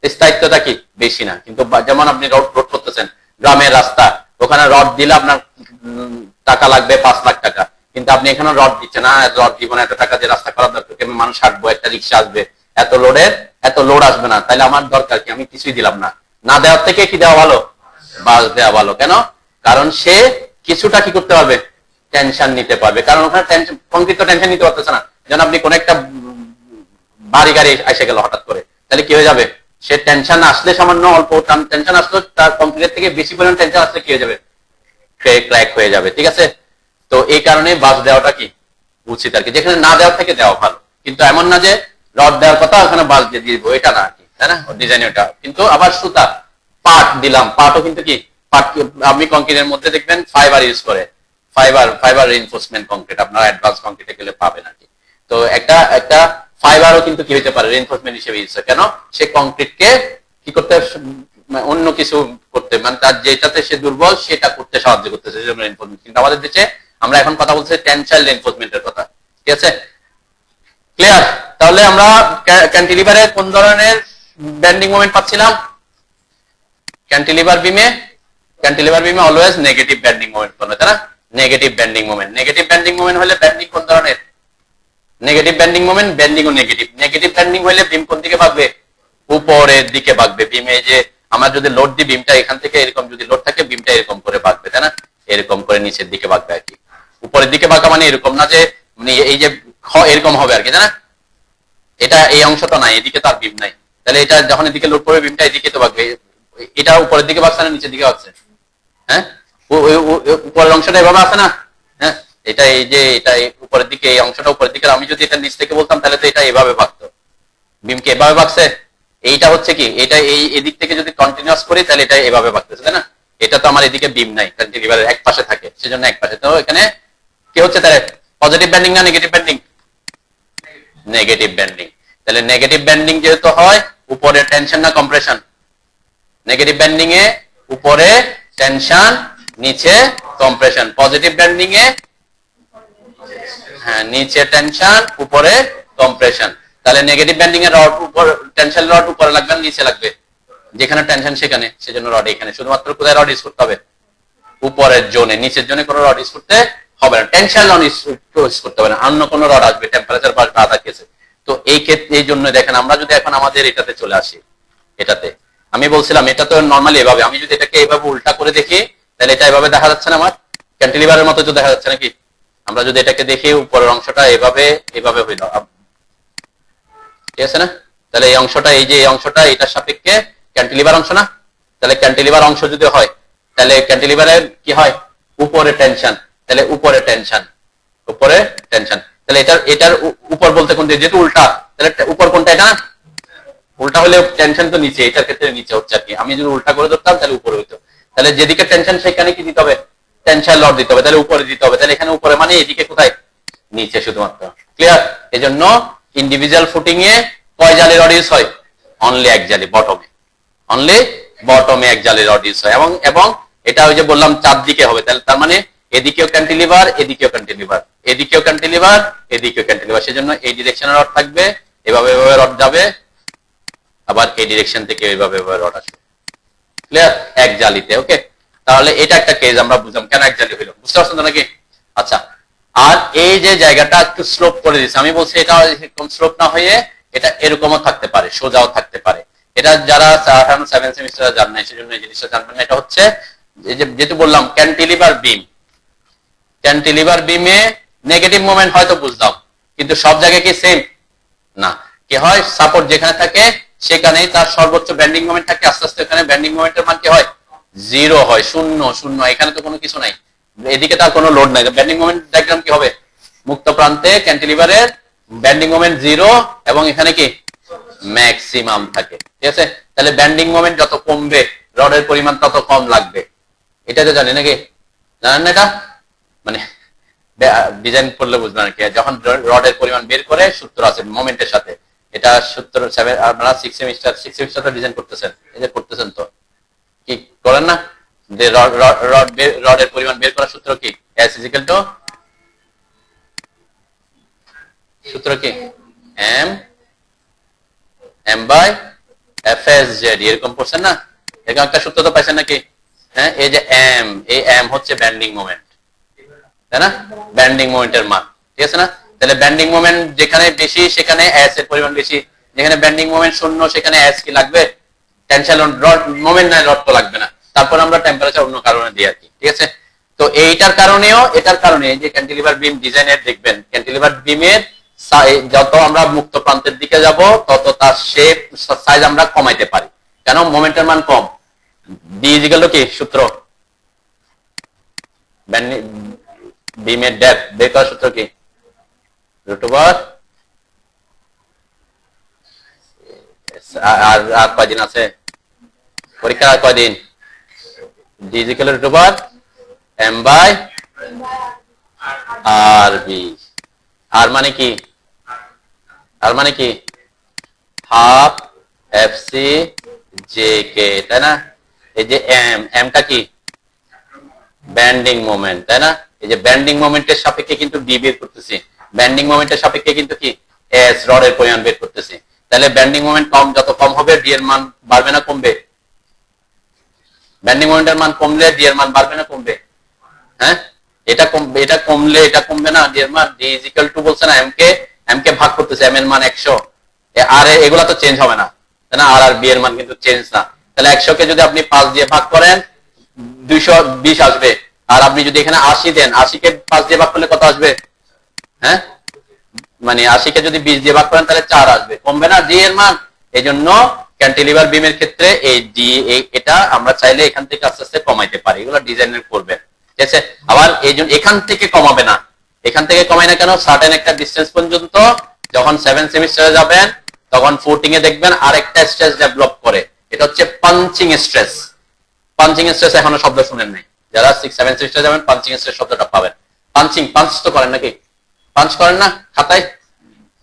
স্থায়িত্বটা কি বেশি না। কিন্তু যেমন আপনি রোড করতেছেন, গ্রামের রাস্তা, ওখানে রড দিলে আপনার টাকা লাগবে 5 লাখ টাকা, কিন্তু আপনি এখানে রড দিচ্ছেন না, রড দিব না, এত টাকা দিয়ে রাস্তা করার দরকার, মানুষ হাঁটবো, একটা রিক্সা আসবে, এত লোড আসবে না, তাহলে আমার দরকার কি? আমি কিছুই দিলাম না। না দেওয়ার থেকে কি দেওয়া ভালো? বাস দেওয়া ভালো। কেন? কারণ সে কিছুটা কি করতে পারবে? টেনশন নিতে পারবে। কারণ ওখানে কংক্রিট তো টেনশন নিতে পারতেছে না। যেন আপনি কোন একটা ভারী গাড়ি এসে গেল হঠাৎ করে, তাহলে কি হয়ে যাবে? সে টেনশন আসলে, সামান্য অল্প টেনশন আসলো, তার কংক্রিটের থেকে বেশি পরিমাণ টেনশন আসলে কি হয়ে যাবে? ক্র্যাক হয়ে যাবে, ঠিক আছে? তো এই কারণে বাস দেওয়াটা কি উচিত আর কি, যেখানে না দেওয়ার থেকে দেওয়া ভালো। কিন্তু এমন না যে রড দেওয়ার কথা ওখানে বাস দিয়ে দিব, এটা না আর কি, তাই না? ডিজাইন ওটা। কিন্তু আবার সুতা পাট দিলাম, পাটও কিন্তু কি পাট, আপনি কংক্রিটের মধ্যে দেখবেন ফাইবার ইউজ করে, ফাইবার রিইনফোর্সমেন্ট কংক্রিট আপনারা অ্যাডভান্স কংক্রিটে গেলে পাবেন আর কি। তো একটা ফাইবারও কিন্তু কি হতে পারে? রিইনফোর্সমেন্ট হিসেবে ইউজ হয়। কেন? সে কংক্রিটকে কি করতে, অন্য কিছু করতে, মানে তার যেটাতে সে দুর্বল সেটা করতে সাহায্য করতেছে, সেজন্য রিইনফোর্সমেন্ট। কিন্তু আমাদের দেশে আমরা এখন কথা বলছি টেনসাইল রিইনফোর্সমেন্টের কথা, ঠিক আছে? ক্লিয়ার? তাহলে আমরা ক্যান্টিলিভারে কোন ধরনের বেন্ডিং মোমেন্ট পাচ্ছিলাম? ক্যান্টিলিভার বিমে অলওয়েজ নেগেটিভ বেন্ডিং মোমেন্ট পাবে, তাই না? নেগেটিভ বেন্ডিং মোমেন্ট হলে বেন্ডিং কোন ধরনের? নেগেটিভ বেন্ডিং মোমেন্ট, বেন্ডিং ও নেগেটিভ। নেগেটিভ বেন্ডিং হলে বিম কোন দিকে ভাগবে? উপরের দিকে ভাগবে। বিমে যে আমরা যদি লোড দিই, বিমটা এখান থেকে এরকম যদি লোড থাকে, বিমটা এরকম করে ভাগবে, তাই না? এরকম করে নিচের দিকে ভাগবে আর কি। উপরের দিকে ভাগা মানে এরকম না যে এই যে এরকম হবে আর কি, তাই না? এটা এই অংশটা নাই, এদিকে তার বিম নাই, তাহলে এটা যখন এদিকে লোড করবে বিমটা এদিকে তো ভাগবে। এটা উপরের দিকে ভাগছে না নিচের দিকে ভাগছে? হ্যাঁ, উপরের অংশটা এভাবে আছে না? হ্যাঁ, এটা এই যে এটা উপরের দিকে, এই অংশটা উপরের দিকে, আমি যদি এটা নিচ থেকে বলতাম তাহলে তো এটা এভাবে ভাগতো, বিমকে এভাবে ভাগছে। এইটা হচ্ছে কি, এটা এই এদিক থেকে যদি কন্টিনিউয়াস করি তাহলে এটা এভাবে ভাগতেছে, তাই না? এটা তো আমার এদিকে বিম নাই, ক্যান্টিলিভারের এক পাশে থাকে, সেজন্য এক পাশে। তো এখানে কি হচ্ছে তাহলে? পজিটিভ বেন্ডিং না নেগেটিভ বেন্ডিং? Negative bending. তাহলে নেগেটিভ বেন্ডিং যেহেতু হয়, উপরে টেনশন না কম্প্রেশন? নেগেটিভ বেন্ডিং এ উপরে টেনশন, নিচে কম্প্রেশন। পজিটিভ বেন্ডিং এ হ্যাঁ, নিচে টেনশন, উপরে কম্প্রেশন। তাহলে নেগেটিভ বেন্ডিং এর রড উপর, টেনশন রড উপরে লাগবে না নিচে লাগবে? যেখানে টেনশন সেখানে, সেজন্য রড এখানে। শুধুমাত্র কোথায় রড ইউজ করতে হবে? উপরের জোনে, নিচের জোনে কোনো রড ইউজ করতে হবে না। টেনশন রড ইউজ করতে হবে না, অন্য কোনো রড আসবে, টেম্পারেচার বাড়বে আধা কেসে। তো এই ক্ষেত্রে এই জন্য দেখেন, আমরা যদি এখন আমাদের এটাতে চলে আসি, এটাতে আমি বলছিলাম এটা তো নর্মালি এভাবে, আমি যদি এটাকে এইভাবে উল্টা করে দেখি তাহলে এটা এভাবে দেখা যাচ্ছে না, আমার ক্যান্টিলিভারের মতো তো দেখা যাচ্ছে নাকি? আমরা যদি এটাকে দেখি উপরের অংশটা এভাবে এভাবে হইল, ঠিক আছে না? তাহলে এই অংশটা, এই যে এই অংশটা এটার সাপেক্ষে ক্যান্টিলিভার অংশ না? তাহলে ক্যান্টিলিভার অংশ যদি হয় তাহলে ক্যান্টিলিভারের কি হয়? উপরে টেনশন, তাহলে উপরে টেনশন, উপরে টেনশন। তাহলে এটার উপর বলতে কোনটা? যেহেতু উল্টা, তাহলে উপর কোনটা? এটা উল্টা হলে টেনশন তো নিচে, এটার ক্ষেত্রে নিচে হচ্ছে আর কি। আমি যদি উল্টা করে ধরতাম তাহলে উপরে হইতো। তাহলে যেদিকে টেনশন সেখানে কি দিতে হবে? টেনশন লড দিতে হবে, তাহলে উপরে দিতে হবে। তাহলে এখানে উপরে মানে এদিকে কোথায়? নিচে শুধুমাত্র। ক্লিয়ার? এজন্য ইন্ডিভিজুয়াল ফুটিং এ কয় জালি রড ইউজ হয়? অনলি এক জালি, বটমে। অনলি বটমে এক জালি রড ইউজ হয়। এবং এটা ওই যে বললাম চারদিকে হবে, তাহলে তার মানে এদিকেও ক্যান্টিলিভার, এদিকেও ক্যান্টিলিভার, এদিকেও ক্যান্টিলিভার, এদিকেও ক্যান্টিলিভার। সেজন্য এই ডিরেকশনে রড থাকবে, এভাবে এভাবে রড যাবে, আবার এই ডিরেকশন থেকে এইভাবে রড আসবে। ক্লিয়ার? এক জালিতে। ওকে, তাহলে এটা একটা কেস আমরা বুঝলাম কেন এক জালি হইলো। বুঝতে পারছেন তো নাকি? আচ্ছা, আর এই যে জায়গাটা একটু স্লোপ করে দিচ্ছে, আমি বলছি এটা এরকম স্লোপ না হয়ে এটা এরকমও থাকতে পারে, সোজাও থাকতে পারে। এটা যারা 7 সেমিস্টারে জানেন না সেজন্য এই জিনিসটা জানবেন না। এটা হচ্ছে এই যে যেহেতু বললাম ক্যান্টিলিভার বিম, ক্যান্টিলিভার বিমে নেগেটিভ মোমেন্ট হয়তো বুঝলাম, কিন্তু সব জায়গায় কি সেম না। কি হয়, সাপোর্ট যেখানে থাকে সেখানেই তার সর্বোচ্চ বেন্ডিং মোমেন্ট থাকে, আস্তে আস্তে এখানে বেন্ডিং মোমেন্টের মান কি হয়, জিরো হয়, শূন্য শূন্য। এখানে তো কোনো কিছু নাই, এদিকে তার কোনো লোড নাই। বেন্ডিং মোমেন্ট ডায়াগ্রাম কি হবে, মুক্ত প্রান্তে ক্যান্টিলিভারের বেন্ডিং মোমেন্ট জিরো এবং এখানে কি ম্যাক্সিমাম থাকে। ঠিক আছে, তাহলে বেন্ডিং মোমেন্ট যত কমবে রডের পরিমাণ তত কম লাগবে। এটা তো জানি নাকি, জানেন না এটা? মানে ডিজাইন করলে বুঝবেন আর কি। যখন রডের পরিমাণ বের করে সূত্র আছে মোমেন্টের সাথে, এটা সূত্র 7 আপনারা 6 সেমিস্টার ডিজাইন করতেছেন, এই যে করতেছেন তো কি করেন না, যে রডের পরিমাণ বের করার সূত্র কি, S ইকুয়াল টু সূত্র কি m বাই fsz, এরকম করছেন না? এরকম একটা সূত্র তো পাইছেন নাকি? হ্যাঁ, এই যে m, এই m হচ্ছে বেন্ডিং মোমেন্ট, তাই না? বেন্ডিং মোমেন্টের মান, ঠিক আছে না? তাহলে বেন্ডিং মোমেন্ট যেখানে বেশি সেখানে s এর পরিমাণ বেশি, যেখানে বেন্ডিং মোমেন্ট শূন্য সেখানে s কি লাগবে, টেনশন রড মোমেন্ট নাই, রড তো লাগবে না। তারপর আমরা টেম্পারেচার অন্য কারণে দিই আর কি, ঠিক আছে? তো এইটার কারণেও এটার কারণে যে ক্যান্টিলিভার বিম ডিজাইনের দেখবেন, ক্যান্টিলিভার বিমের যত আমরা মুক্ত প্রান্তের দিকে যাব তত তার শেপ সাইজ আমরা কমাইতে পারি। কেন? মোমেন্টের মান কম। বি ইকুয়াল টু কি সূত্র, বিমের ডেপথ বের করার সূত্র কি, রুট ওভার আর কয়দিন আছে পরীক্ষা, আর কয়দিন, D equal to root over M by R B. R মানে কি, আর মানে কি half F C J K, তাই না? এই যে এমটা কি বেন্ডিং মোমেন্ট, তাই না? এই যে বেন্ডিং মোমেন্টের সাপেক্ষে কিন্তু ডি বের করতেছি, বেন্ডিং মোমেন্টের সাপেক্ষে কিন্তু কি এস রডের পরিমাণ বের করতেছি। তাহলে বেন্ডিং মোমেন্ট কম, যত কম হবে ডি এর মান বাড়বে না কমবে? বেন্ডিং মোমেন্টের মান কমলে ডি এর মান বাড়বে না কমবে? হ্যাঁ, এটা কমবে, এটা কমলে এটা কমবে না ডি এর মান। ডি ইজ ইকুয়াল টু বলছে না এম কে ভাগ করতেছে, এম এর মান 100, আর এগুলা তো চেঞ্জ হবে না, তাই না? আর বি এর মান কিন্তু চেঞ্জ না। তাহলে 100 কে যদি আপনি 5 দিয়ে ভাগ করেন 220 আসবে, আর আপনি যদি এখানে 80 দেন, 80 কে 5 দিয়ে ভাগ করলে কত আসবে? হ্যাঁ, মানে 80 কে যদি 20 দিয়ে ভাগ করেন তাহলে 4 আসবে, কমবে না ডি এর মান। এই জন্য ক্যান্টিলিভার বিমের ক্ষেত্রে এই ডি, এটা আমরা চাইলে এখান থেকে আস্তে আস্তে কমাইতে পারি, এগুলো ডিজাইনের করবেন, ঠিক আছে? আবার এই জন্য এখান থেকে কমাবে না, এখান থেকে কমাই না কেন, সার্টেন একটা ডিসটেন্স পর্যন্ত যখন 7 সেমিস্টারে যাবেন তখন ফুটিং এ দেখবেন আরেকটা স্ট্রেস ডেভেলপ করে, এটা হচ্ছে পাঞ্চিং স্ট্রেস। পাঞ্চিং স্ট্রেস এখনো শব্দ শুনেন নাই, যারা 6-7 সেমিস্টারে যাবেন পাঞ্চিং স্ট্রেস শব্দটা পাবেন। পাঞ্চিং, পাঞ্চ তো করেন নাকি, পাঞ্চ করেন না খাতায়?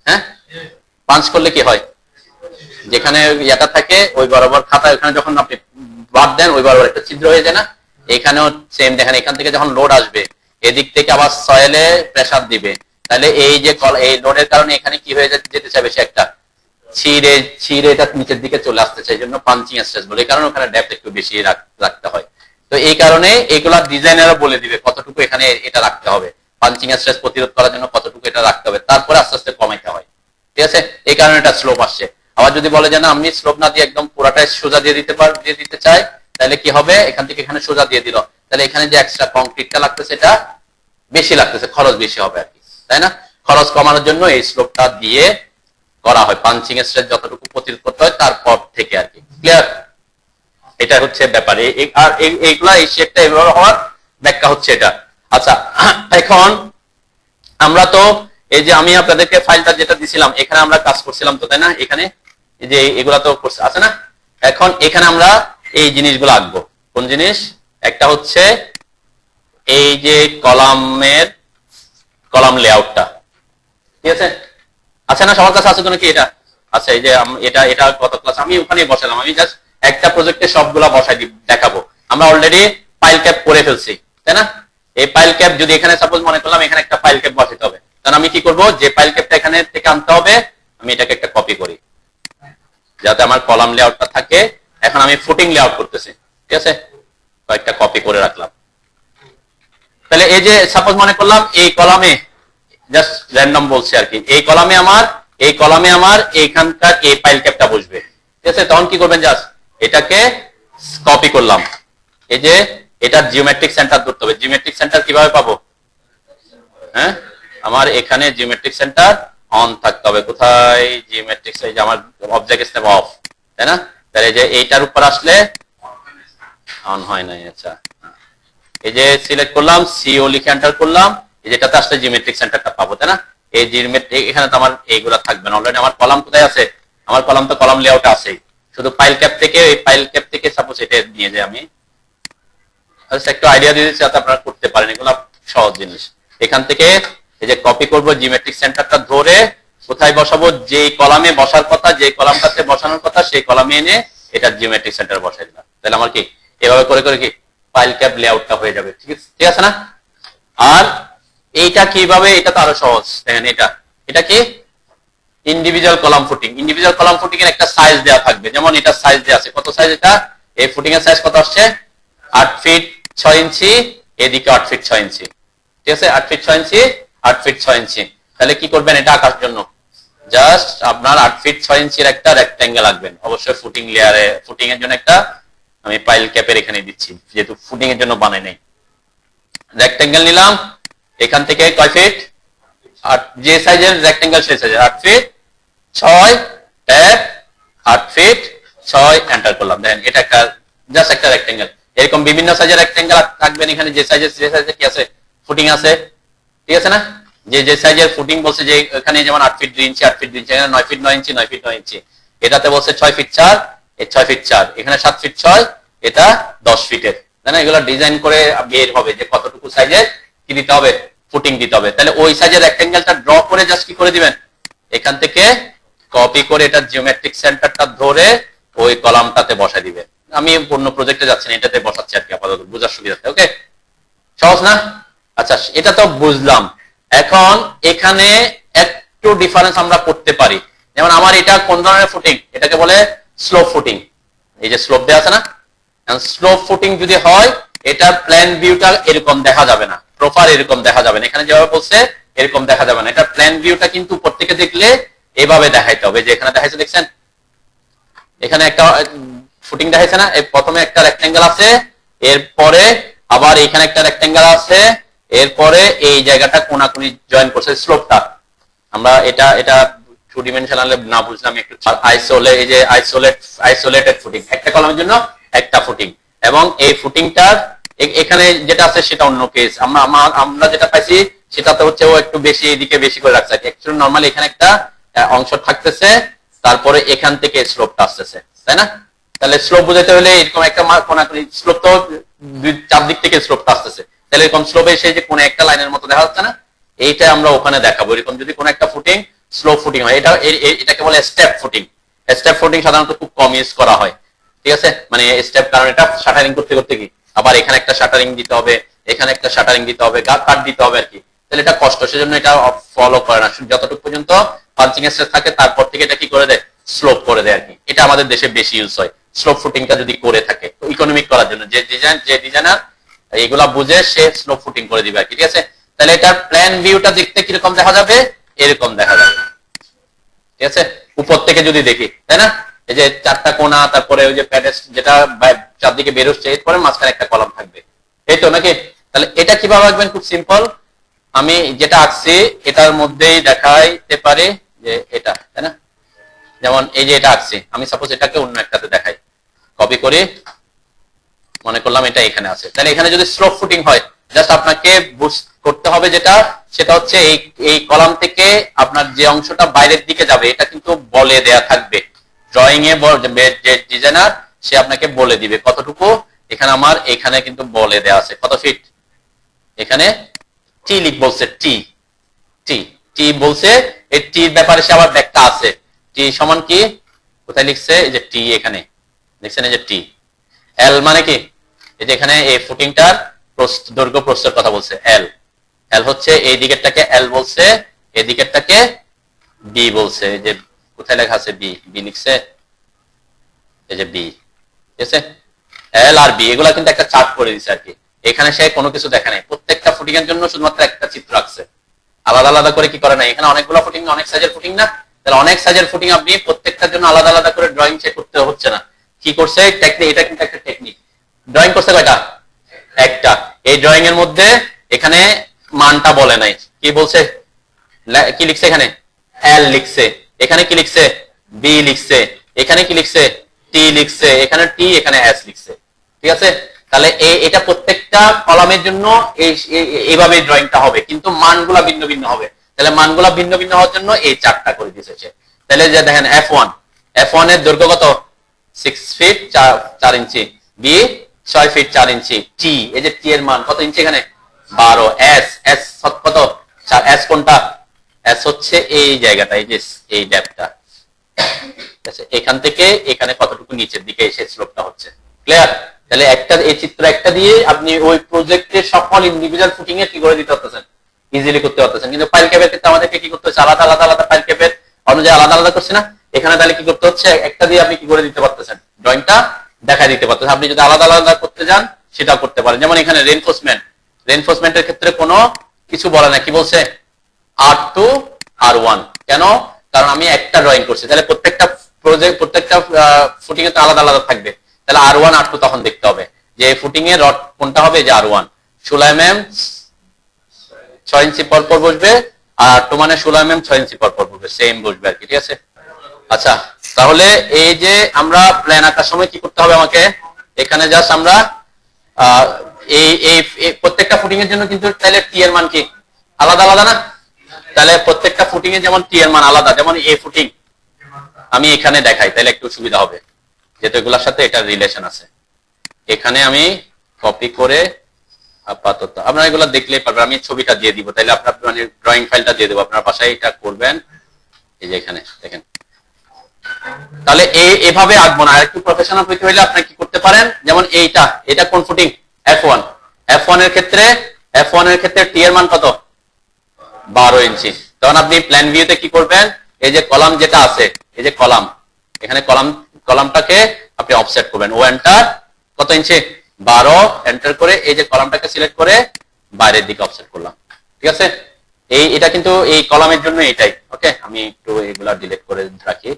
হ্যাঁ, পাঞ্চ করলে কি হয়, যেখানে ইয়াটা থাকে ওই বরাবর খাতায়, ওখানে যখন আপনি বাদ দেন ওই বরাবর একটা ছিদ্র হয়ে যায় না? এখানেও সেম দেখেন, এখান থেকে যখন লোড আসবে এদিক থেকে আবার সয়েলে প্রেসার দিবে, তাহলে এই যে এই লোডের কারণে এখানে কি হয়ে যেতে চাইবে, সে একটা ছিঁড়ে এটা নিচের দিকে চলে আসতে চাই, জন্য পাঞ্চিং স্ট্রেস বলে। এই কারণে ওখানে ডেপথ একটু বেশি রাখতে হয়। তো এই কারণে এগুলা ডিজাইনারও বলে দিবে কতটুকু এখানে এটা রাখতে হবে, পাঞ্চিং স্ট্রেস প্রতিরোধ করার জন্য কতটুকু এটা রাখতে হবে, তারপরে আস্তে আস্তে কমাইতে হয়, ঠিক আছে? এই কারণে এটা স্লোপ আসছে। আবার যদি বলে যে না আমি স্লোপ না দিয়ে একদম পুরাটাই সোজা দিয়ে দিতে চাই, তাহলে কি হবে, এখান থেকে এখানে সোজা দিয়ে দিল, তাহলে এখানে যে এক্সট্রা কংক্রিটটা লাগতেছে এটা বেশি লাগতেছে, খরচ বেশি হবে আর কি, তাই না? খরচ কমানোর জন্য এই স্লোপটা দিয়ে করা হয়, পাঞ্চিং স্ট্রেস যতটুকু প্রতিরোধ করতে হয় তারপর থেকে আর কি। ক্লিয়ার? এটা হচ্ছে ব্যাপার। আর এইগুলা এই শেপটা এভাবে হওয়ার ব্যাখ্যা হচ্ছে এটা। আচ্ছা, এখন আমরা তো এই যে আমি আপনাদেরকে ফাইলটা যেটা দিছিলাম এখানে আমরা কাজ করছিলাম তো, তাই না? এখানে এই যে এগুলা তো করছে আছে না? এখন এখানে আমরা এই জিনিসগুলো আঁকবো। কোন জিনিস? একটা হচ্ছে এই যে কলাম লেআউটটা, ঠিক আছে? আচ্ছা না, সবার কাছে আছে তো নাকি এটা? আচ্ছা, এই যে এটা কত ক্লাস আমি ওখানে বসালাম, আমি জাস্ট একটা প্রজেক্টে সবগুলা বসাই দেখাবো। আমরা অলরেডি পাইল ক্যাপ করে ফেলছি, তাই না? এই পাইল ক্যাপ যদি এখানে সাপোজ মনে করলাম এখানে একটা পাইল ক্যাপ বসাতে হবে, তাহলে আমি কি করব, যে পাইল ক্যাপটা এখানে থেকে আনতে হবে আমি এটাকে একটা কপি করি যাতে আমার কলাম লেআউটটা থাকে। এখন আমি ফুটিং লেআউট করতেছি, ঠিক আছে? কয়েকটা কপি করে রাখলাম। তাহলে এই যে সাপোজ মনে করলাম এই কলামে, জাস্ট র্যান্ডম বলছি আর কি, এই কলামে আমার এইখানকার এই পাইল ক্যাপটা বসবে, ঠিক ঠিক আছে? তখন কি করবেন, জাস্ট এটাকে কপি করলাম, এই যে এটার জিওমেট্রিক সেন্টার ধরতে হবে। জিওমেট্রিক সেন্টার কিভাবে পাবো? হ্যাঁ, আমার এখানে জিওমেট্রিক সেন্টার অন থাকতে হবে। কোথায় জিওমেট্রিক, এই যে আমার অবজেক্ট স্ন্যাপ অফ, তাই না? তাহলে যে এইটার উপর আসলে অন হয় নাই। আচ্ছা, এই যে সিলেক্ট করলাম, সিও লিখে এন্টার করলাম, এই যেটাতে আসলে জিওমেট্রিক সেন্টারটা পাবো, তাই না? এই জিওমেট্রিক এখানে তো আমার এইগুলা থাকবে না। অলরেডি আমার কলাম কোথায় আছে? আমার কলাম তো কলাম লেআউট আছে, শুধু ফাইল ক্যাপ থেকে, এই ফাইল ক্যাপ থেকে সাপোজ এটা নিয়ে যাই আমি। একটু আইডিয়া দিয়ে দিচ্ছি যাতে আপনারা করতে পারেন, এগুলো সহজ জিনিস। এখান থেকে এই যে কপি করব, জিওমেট্রিক সেন্টারটা ধরে কোথায় বসাবো, যেই কলামে বসার কথা, যে কলামটাতে বসানোর কথা সেই কলামে এনে এটা জিওমেট্রিক সেন্টার বসাই দিলাম। তাহলে আমার কি এভাবে করে করে কি ফাইল ক্যাপ লেআউটটা হয়ে যাবে। ঠিক আছে না? আর এইটা কিভাবে, এটা তো আরো সহজ। দেখেন এটা কি individual column footing. Individual column footing এর একটা সাইজ দেওয়া থাকবে, যেমন এটা সাইজ দেওয়া আছে। কত সাইজ এটা? এই ফুটিং এর সাইজ কত আসছে? 8 ফিট 6 ইঞ্চি, এদিকে 8 ফিট 6 ইঞ্চি। ঠিক আছে, 8 ফিট 6 ইঞ্চি, 8 ফিট 6 ইঞ্চি। তাহলে কি করবেন, এটা আঁকার জন্য জাস্ট আপনার 8 ফিট 6 ইঞ্চির একটা রেক্টেঙ্গেল আঁকবেন। অবশ্যই ফুটিং লেয়ারে, ফুটিং এর জন্য একটা আমি পাইল ক্যাপের এখানে দিচ্ছি, যেহেতু ফুটিং এর জন্য বানাই নাই। রেক্টেঙ্গেল নিলাম, এখান থেকে কয় ফিট? 8, যে সাইজের রেক্টেঙ্গেল সেই সাইজের 8 ফিট 6 ট্যাব 8 ফিট 6 এন্টার করলাম। দেখেন এটা একটা জাস্ট একটা রেক্টেঙ্গেল। এরকম বিভিন্ন সাইজের রেক্টেঙ্গেল থাকবেন এখানে, যে সাইজের কি আছে, ফুটিং আছে। ঠিক আছে না? যে সাইজের ফুটিং বলছে, যে এখানে যেমন 8 ফিট 2 ইঞ্চি 8 ফিট 2 ইঞ্চি, এখানে 9 ফিট 9 ইঞ্চি 9 ফিট 9 ইঞ্চি, এটাতে বলছে 6 ফিট 4, এই 6 ফিট 4, এখানে 7 ফিট 6, এটা 10 ফিটের, তাই না? এগুলো ডিজাইন করে বের হবে যে কতটুকু সাইজের কি দিতে হবে, ফুটিং দিতে হবে। তাহলে ওই সাইজের রেক্টেঙ্গেলটা ড্র করে জাস্ট কি করে দিবেন, এখান থেকে কপি করে এটা জিওমেট্রিক সেন্টারটা ধরে ওই কলামটাতে বসাই দিবেন। আমি অন্য প্রজেক্টে যাচ্ছি না, এটাতে বসাচ্ছি আর কি আপাতত বোঝার সুবিধাতে। ওকে, সহজ না? আচ্ছা, এটা তো বুঝলাম। এখন এখানে একটু ডিফারেন্স আমরা করতে পারি। যেমন আমার এটা কোন ধরনের ফুটিং, এটাকে বলে স্লোপ ফুটিং। এই যে স্লোপ দেওয়া আছে না, স্লোপ ফুটিং যদি হয় এটা প্ল্যান ভিউটা এরকম দেখা যাবে না, প্রপার এরকম দেখা যাবে না। এখানে যেভাবে বলছে এরকম দেখা যাবে না, এটা প্ল্যান ভিউটা কিন্তু উপর থেকে দেখলে এভাবে দেখাইতে হবে। যে এখানে দেখাইছে, দেখছেন এখানে একটা ফুটিং দেখাইছে না, প্রথমে একটা রেক্টেঙ্গেল আছে, এরপরে আবার এখানে একটা রেক্টেঙ্গেল আছে, এরপরে এই জায়গাটা কোনাকুনি জয়েন করছে স্লোপটা। আমরা এটা টু ডিমেনশনালে না বুঝলাম একটু। এই যে আইসোলেটেড ফুটিং, একটা কলামের জন্য একটা ফুটিং, এবং এই ফুটিংটার এখানে যেটা আছে সেটা অন্য কেস। আমরা যেটা পাইছি সেটাতে হচ্ছে ও একটু বেশি এদিকে বেশি করে রাখছে। অ্যাকচুয়ালি নরমালি এখানে একটা অংশ থাকতেছে, তারপরে এখান থেকে স্লোপটা আসতেছে, তাই না? তাহলে স্লোপ বুঝাইতে হলে এরকম একটা কোনাকুনি স্লোপ, তো চারদিক থেকে স্লোপটা আসতেছে, তাহলে এরকম স্লোপে এসে যে কোনো একটা লাইনের মতো দেখা যাচ্ছে না, এইটা আমরা ওখানে দেখাবো। এরকম যদি কোনো একটা ফুটিং স্লোপ ফুটিং হয়, এটাকে বলে স্টেপ ফুটিং। স্টেপ ফুটিং সাধারণত খুব কম ইউজ করা হয়। ঠিক আছে, মানে স্টেপ, কারণ এটা শাটারিং করতে করতে কি আবার এখানে একটা শাটারিং দিতে হবে, এখানে একটা শাটারিং দিতে হবে, কাট দিতে হবে আর কি। তাহলে এটা কষ্ট, সেজন্য এটা ফলো করে না। যতটুকু পর্যন্ত পাঞ্চিং স্টেজ থাকে তারপর থেকে এটা কি করে দেয়, স্লোপ করে দেয় আর কি। এটা আমাদের দেশে বেশি ইউজ হয় স্লোপ ফুটিংটা যদি করে থাকে, ইকোনমিক করার জন্য। যে ডিজাইনার এগুলা বুঝে সে স্লোপ ফুটিং করে দিবে আর কি। ঠিক আছে, তাহলে এটার প্ল্যান ভিউটা দেখতে কিরকম দেখা যাবে, এরকম দেখা যাবে। ঠিক আছে, উপর থেকে যদি দেখি, তাই না? এই যে চারটা কোণা, তারপরে ওই যে প্যাডেস্ট যেটা চারদিকে বের হচ্ছে, এরপরে মাঝখানে একটা কলাম থাকবে, এই তো নাকি? তাহলে এটা কিভাবে আঁকবেন, খুব সিম্পল। আমি যেটা আঁকছি এটার মধ্যেই দেখাইতে পারে যে এটা, তাই না? যেমন এই যে এটা আঁকছি, আমি সাপোজ এটাকে অন্য একটাতে দেখাই, কপি করে মনে করলাম এটা এখানে আছে। তাহলে এখানে যদি স্লোপ ফুটিং হয়, জাস্ট আপনাকে করতে হবে যেটা, সেটা হচ্ছে এই কলাম থেকে আপনার যে অংশটা বাইরের দিকে যাবে এটা কিন্তু বলে দেয়া থাকবে ড্রয়িং এ। যে ডিজাইনার সে আপনাকে বলে দিবে কতটুকু। এখানে আমার এখানে কিন্তু বলে দেয়া আছে কত ফিট, এখানে টি বলছে, টি টি টি বলছে। এই টির ব্যাপারে সে আবার ব্যাখ্যা আছে। টি সমান কি, কোথায় লিখছে, এই যে টি এখানে দেখছেন, এই যে টি। এল মানে কি, এই যে এখানে এই ফুটিংটার দৈর্ঘ্য প্রস্থের কথা বলছে, এল। এল হচ্ছে এই দিকেরটাকে এল বলছে, এই দিকেরটাকে বি বলছে। এই যে কোথায় লেখা আছে বি, বি লিখছে, এই যে বি। ঠিক আছে, এল আর বি এগুলা কিন্তু একটা চার্ট করে দিছে আর কি। এখানে সে কোনো কিছু দেখা নাই, প্রত্যেকটা ফুটিং এর জন্য শুধুমাত্র একটা চিত্র আঁকছে, আলাদা আলাদা করে কি করে নাই। এখানে অনেকগুলো ফুটিং, অনেক সাইজের ফুটিং না, তাহলে অনেক সাইজের ফুটিং আপনি প্রত্যেকটার জন্য আলাদা আলাদা করে ড্রয়িং চেক করতে হচ্ছে না। কি করছে টেকনিক, এটা কিন্তু একটা টেকনিক। ড্রয়িং করছে কয়টা? একটা। এই ড্রয়িং এর মধ্যে এখানে মানটা বলে নাই, কি বলছে, কি লিখছে এখানে এল লিখছে, এখানে কি লিখছে বি লিখছে, এখানে কি লিখছে টি লিখছে, এখানে টি, এখানে এস লিখছে। ঠিক আছে, তাহলে এটা প্রত্যেকটা কলামের জন্য এইভাবে ড্রয়িংটা হবে, কিন্তু মানগুলা ভিন্ন ভিন্ন হবে। তাহলে মানগুলা ভিন্ন ভিন্ন হওয়ার জন্য এই চারটা করে দিয়েছে। তাহলে যে দেখেন F1 এর দৈর্ঘ্য কত 6 ফিট 4 ইঞ্চি, বি 6 ফিট 4 ইঞ্চি, টি এই যে টি এর মান কত ইঞ্চি এখানে 12, এস কত 4, এস কোনটা, এস হচ্ছে এই জায়গাটা, এই যে এই ডেপথটা, এখান থেকে এখানে কতটুকু নিচের দিকে এসে স্লোপটা হচ্ছে। ক্লিয়ার? তাহলে একটা এই চিত্র একটা দিয়ে আপনি ওই প্রজেক্টের সকল ইন্ডিভিজুয়াল ফুটিং এ কি করে দিতে পারতেছেন, ইজিলি করতে পারতেছেন। কিন্তু ফাইল ক্যাপের ক্ষেত্রে আমাদেরকে কি করতে হচ্ছে, আলাদা আলাদা আলাদা ফাইল ক্যাপের অনুযায়ী আলাদা আলাদা করছে না, এখানে তাহলে কি করতে হচ্ছে, একটা দিয়ে আপনি কি করে দিতে পারতেছেন, ড্রয়িংটা দেখাই দিতে পারতেছেন। আপনি যদি আলাদা আলাদা করতে যান সেটাও করতে পারেন। যেমন এখানে রেইনফোর্সমেন্টের ক্ষেত্রে কোনো কিছু বলে না, কি বলছে R2 R1, কেন, কারণ আমি একটা ড্রয়িং করছি, তাহলে প্রত্যেকটা প্রত্যেকটা ফুটিং এ তো আলাদা আলাদা থাকবে। তাহলে R1 R2 তখন দেখতে হবে যে ফুটিং এর রড কোনটা হবে, যে R1 16 mm 6 ইঞ্চি পর পর বসবে, আর R2 মানে 16 mm 6 ইঞ্চি পর পর বসবে, সেম বসবে আর কি। ঠিক আছে, আচ্ছা তাহলে এই যে আমরা প্ল্যান আঁকার সময় কি করতে হবে আমাকে, এখানে জাস্ট আমরা এই প্রত্যেকটা ফুটিং এর জন্য কিন্তু তাহলে টি এর মান কি আলাদা আলাদা না, তাহলে প্রত্যেকটা ফুটিং এ যেমন টি এর মান আলাদা, যেমন এই ফুটিং আমি এখানে দেখাই তাহলে একটু সুবিধা হবে, যেহেতু এগুলোর সাথে এটা রিলেশন আছে। এখানে আমি কপি করে আপাতত আপনারা এগুলো দেখলেই পারবেন, আমি ছবিটা দিয়ে দিব, তাহলে আপনার মানে ড্রয়িং ফাইলটা দিয়ে দেবো, আপনার বাসায় এটা করবেন। এই যে এখানে দেখেন, তাহলে এভাবে আঁকবো না, একটু প্রফেশনাল হইতে হলে আপনি কি করতে পারেন, যেমন এটা কোন ফুটিং F1 এর ক্ষেত্রে টি এর মান কত 12 ইঞ্চি। তখন আপনি প্ল্যান ভিউতে কি করবেন, এই যে কলাম যেটা আছে, এই যে কলাম, এখানে কলামটাকে আপনি অফসেট করবেন, ও এন্টার কত ইঞ্চি 12 এন্টার করে এই যে কলামটাকে সিলেক্ট করে বাইরের দিকে অফসেট করলাম। ঠিক আছে, এটা কিন্তু এই কলামের জন্য এটাই। ওকে, আমি একটু এগুলা ডিলিট করে রাখি,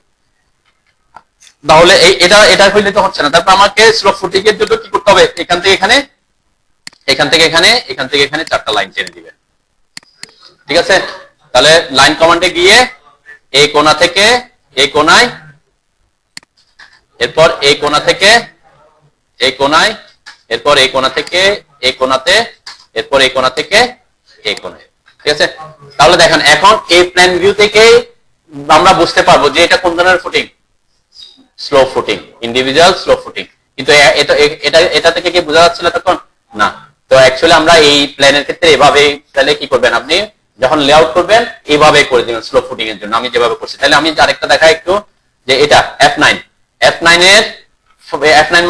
তাহলে এটা হইলে তো হচ্ছে না। তারপর আমাকে স্লোপ ফুটিং এর জন্য কি করতে হবে, এখান থেকে এখানে, এখান থেকে এখানে, এখান থেকে এখানে 4টা লাইন টেনে দিবেন। ঠিক আছে, তাহলে লাইন কমান্ডে গিয়ে এই কোণা থেকে এই কোণায়, এরপর এই কোণা থেকে এই কোণায়, এরপর এই কোণা থেকে এই কোণাতে, এরপর এই কোণা থেকে এই কোণায়। ঠিক আছে, তাহলে দেখেন এখন এই প্ল্যান ভিউ থেকে আমরা বুঝতে পারবো যে এটা কোন ধরনের footing, slow footing, individual slow footing. কিন্তু এটা থেকে কি বোঝা যাচ্ছিল তখন না। তো অ্যাকচুয়ালি আমরা এই প্ল্যানের ক্ষেত্রে এভাবে, তাহলে কি করবেন আপনি যখন লেআউট করবেন এইভাবে করে দিবেন স্লো ফুটিং এর জন্য, আমি যেভাবে করছি। তাহলে আমি আরেকটা দেখাই একটু, যে এটা F9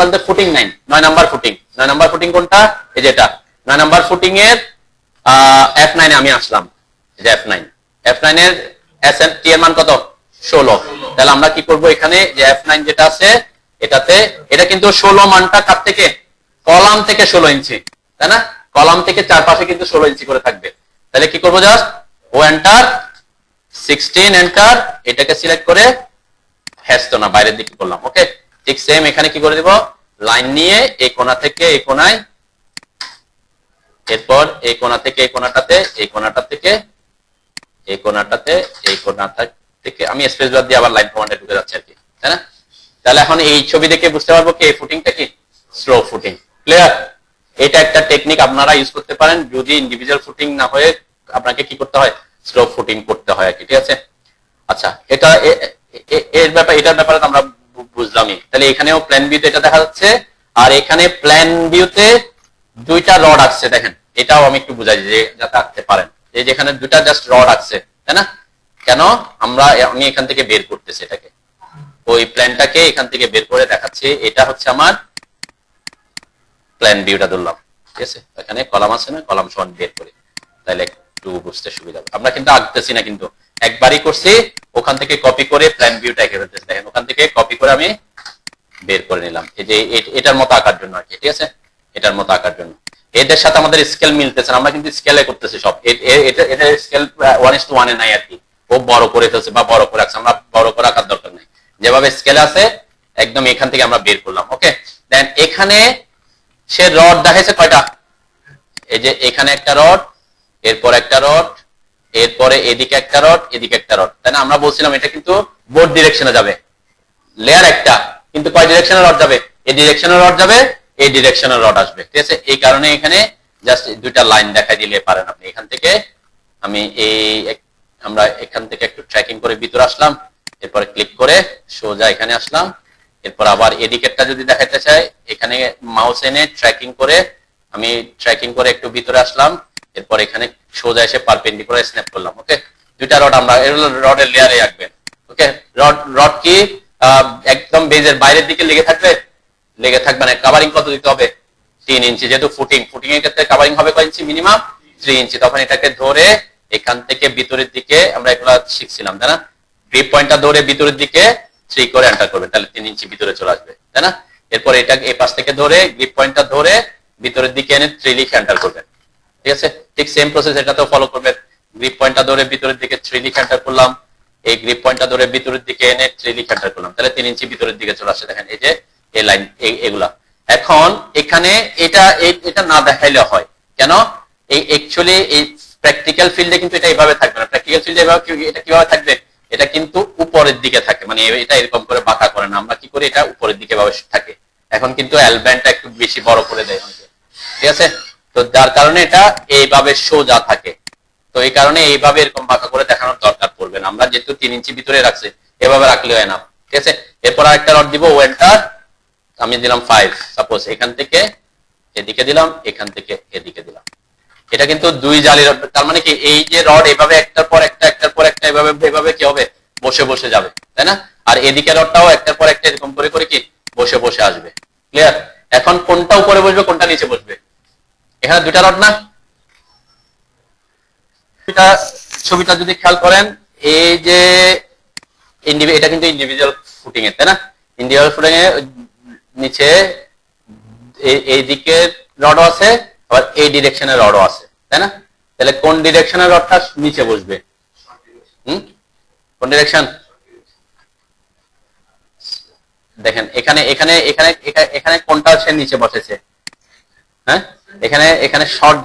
বলতে footing 9 number footing, 9 number footing কোনটা, এই যেটা 9 নাম্বার ফুটিং এর F9 এ আমি আসলাম, এই যে F9 এর SN টি এর মান কত 16। তাহলে আমরা কি করব, এখানে যে F9 যেটা আছে এটাতে, এটা কিন্তু 16 মানটা কার থেকে, কলাম থেকে 16 ইঞ্চি, তাই না, কলাম থেকে চারপাশে কিন্তু 16 ইঞ্চি করে থাকবে। তাহলে কি করবো, জাস্ট ও এন্টার 16 এন্টার, এটাকে সিলেক্ট করে হ্যাস্ত না বাইরের দিকে করলাম। ওকে, ঠিক সেম এখানে কি করে দিব, লাইন নিয়ে এই কোণা থেকে এই কোণায়, এরপর এই কোণা থেকে এই কোণাটাতে, এই কোণাটা থেকে এই কোণাটাতে, এই কোণা থেকে আমি স্পেস বার দিয়ে আবার লাইন কমান্ডে ঢুকে যাচ্ছে আর কি, তাই না। তাহলে এখন এই ছবি দেখে বুঝতে পারবো কি এই ফুটিংটা কি স্লো ফুটিং। ক্লিয়ার? এটা একটা টেকনিক আপনারা ইউজ করতে পারেন যদি ইন্ডিভিজুয়াল ফুটিং না হয়ে আপনাকে কি করতে হয়, স্লো ফুটিং করতে হয় আর কি। ঠিক আছে, আচ্ছা এটার ব্যাপারে আমরা বুঝলামই। তাহলে এখানেও প্ল্যান ভিউতে এটা দেখা যাচ্ছে, আর এখানে প্ল্যান ভিউতে দুইটা রড আছে, দেখেন এটাও আমি একটু বুঝাই যে যাতে আঁকতে পারেন, এই যেখানে দুইটা জাস্ট রড আছে, তাই না। কেন, আমি এখান থেকে বের করতেছি এটাকে, ওই প্ল্যানটাকে এখান থেকে বের করে দেখাচ্ছি, এটা হচ্ছে আমার প্ল্যান ভিউটা ধরলাম। ঠিক আছে, এখানে কলাম আছে না, কলাম সমান বের করে, তাহলে একটু বুঝতে সুবিধা হবে। আমরা কিন্তু আঁকতেছি না, কিন্তু একবারই করছি, ওখান থেকে কপি করে প্ল্যান ভিউটা এঁকে ফেলতেছি। দেখেন ওখান থেকে কপি করে আমি বের করে নিলাম, এই যে এটার মতো আঁকার জন্য আর কি। ঠিক আছে, এটার মতো আঁকার জন্য এদের সাথে আমাদের স্কেল মিলতেছে, আমরা কিন্তু স্কেলে করতেছি সব, এটা স্কেল 1:1 এ নাই আর কি, ও বড় করে ফেলছে বা বড় করে রাখছে, আমরা বড় করে রাখার দরকার নেই, যেভাবে স্কেলে আছে একদম এখান থেকে আমরা বের করলাম। ওকে, দেন এখানে সে রড দেখাইছে কয়টা, এই যে এখানে একটা রড, এরপর একটা রড, এরপরে এদিকে একটা রড, এদিকে একটা রড, তাই না? আমরা বলছিলাম এটা কিন্তু বোথ ডিরেকশনে যাবে, লেয়ার একটা, কিন্তু কয় ডিরেকশনে রড যাবে, এই ডিরেকশনে রড যাবে, এই ডিরেকশনে রড আসবে, ঠিক আছে? এই কারণে এখানে জাস্ট দুইটা লাইন দেখাই দিলে পারেন আপনি। এখান থেকে আমি আমরা এখান থেকে একটু ট্র্যাকিং করে ভিতরে আসলাম, এরপরে ক্লিক করে সোজা এখানে আসলাম, এরপর আবার এদিকেরটা যদি দেখাতে চাই এখানে মাউস এনে ট্র্যাকিং করে আমি ট্র্যাকিং করে একটু ভিতরে আসলাম, এরপর এখানে সোজা এসে পারপেন্ডিকুলার স্ন্যাপ করলাম। ওকে, দুইটা রড আমরা রডের লেয়ারে রাখবেন। ওকে, রড কি একদম বেজের বাইরের দিকে লেগে থাকবে? লেগে থাকবে না। কাভারিং কত দিতে হবে? 3 ইঞ্চি, যেহেতু ফুটিং এর ক্ষেত্রে কাভারিং হবে কয় ইঞ্চি? মিনিমাম 3 ইঞ্চি। তখন এটাকে ধরে এখান থেকে ভিতরের দিকে, আমরা এগুলা শিখছিলাম তাই না, গ্রিপ পয়েন্টটা ধরে ভিতরের দিকে 3 করে এন্টার করবেন, তাহলে 3 ইঞ্চি ভিতরে চলে আসবে, তাই না? এরপর এটা এই পাশ থেকে ধরে গ্রিপ পয়েন্টটা ধরে ভিতরের দিকে এনে 3 লিখে এন্টার করবেন, ঠিক আছে? ঠিক সেম প্রসেস এটাতেও ফলো করবেন। গ্রিপ পয়েন্টটা ধরে ভিতরের দিকে 3 লিখে এন্টার করলাম, এই গ্রিপ পয়েন্টটা ধরে ভিতরের দিকে এনে 3 লিখে এন্টার করলাম, তাহলে 3 ইঞ্চি ভিতরের দিকে চলে আসছে। দেখেন এই যে এই লাইন, এগুলা। এখন এখানে এটা না দেখাইলে হয় কেন? এই অ্যাকচুয়ালি এই প্র্যাকটিক্যাল ফিল্ডে কিন্তু এটা এইভাবে থাকবে না। প্র্যাকটিক্যাল ফিল্ডে এটা কিভাবে থাকবে? এটা কিন্তু উপরের দিকে থাকে, মানে এটা এরকম করে বাঁকা করে না, আমরা কি করি এটা উপরের দিকে ভাবে থাকে। এখন কিন্তু অ্যালব্যান্ডটা একটু বেশি বড় করে দেয়, ঠিক আছে? তো যার কারণে এটা এইভাবে সোজা থাকে, তো এই কারণে এইভাবে এরকম বাঁকা করে দেখানোর দরকার পড়বে না। আমরা যেহেতু 3 ইঞ্চি ভিতরে রাখছি, এভাবে রাখলে হয় না, ঠিক আছে? এরপর আরেকটা রড দিব, ওয়েন্টার আমি দিলাম 5, সাপোজ এখান থেকে এদিকে দিলাম, এখান থেকে এদিকে দিলাম। এটা কিন্তু 2 জালি রড, তার মানে কি এই যে রড এভাবে একটার পর একটা একটার পর একটা এভাবে কি হবে? বসে বসে যাবে, তাই না? আর এদিকে রডটাও একটার পর একটা এরকম করে করে কি বসে বসে আসবে। ক্লিয়ার? এখন কোনটা উপরে বসবে কোনটা নিচে বসবে? এখানে দুইটা রড না, ছবিটা যদি খেয়াল করেন, এই যে এটা কিন্তু ইন্ডিভিজুয়াল ফুটিং এর, তাই না? ইন্ডিভিজুয়াল ফুটিং এর নিচে এই দিকের রডও আছে, আবার এই ডিরেকশনের রডও আছে, তাই না? তাহলে কোন ডিরেকশনের রডটা নিচে বসবে? কোন ডিরেকশন? দেখেন এখানে এখানে এখানে এখানে কোনটা সে নিচে বসেছে? হ্যাঁ, এখানে শর্ট,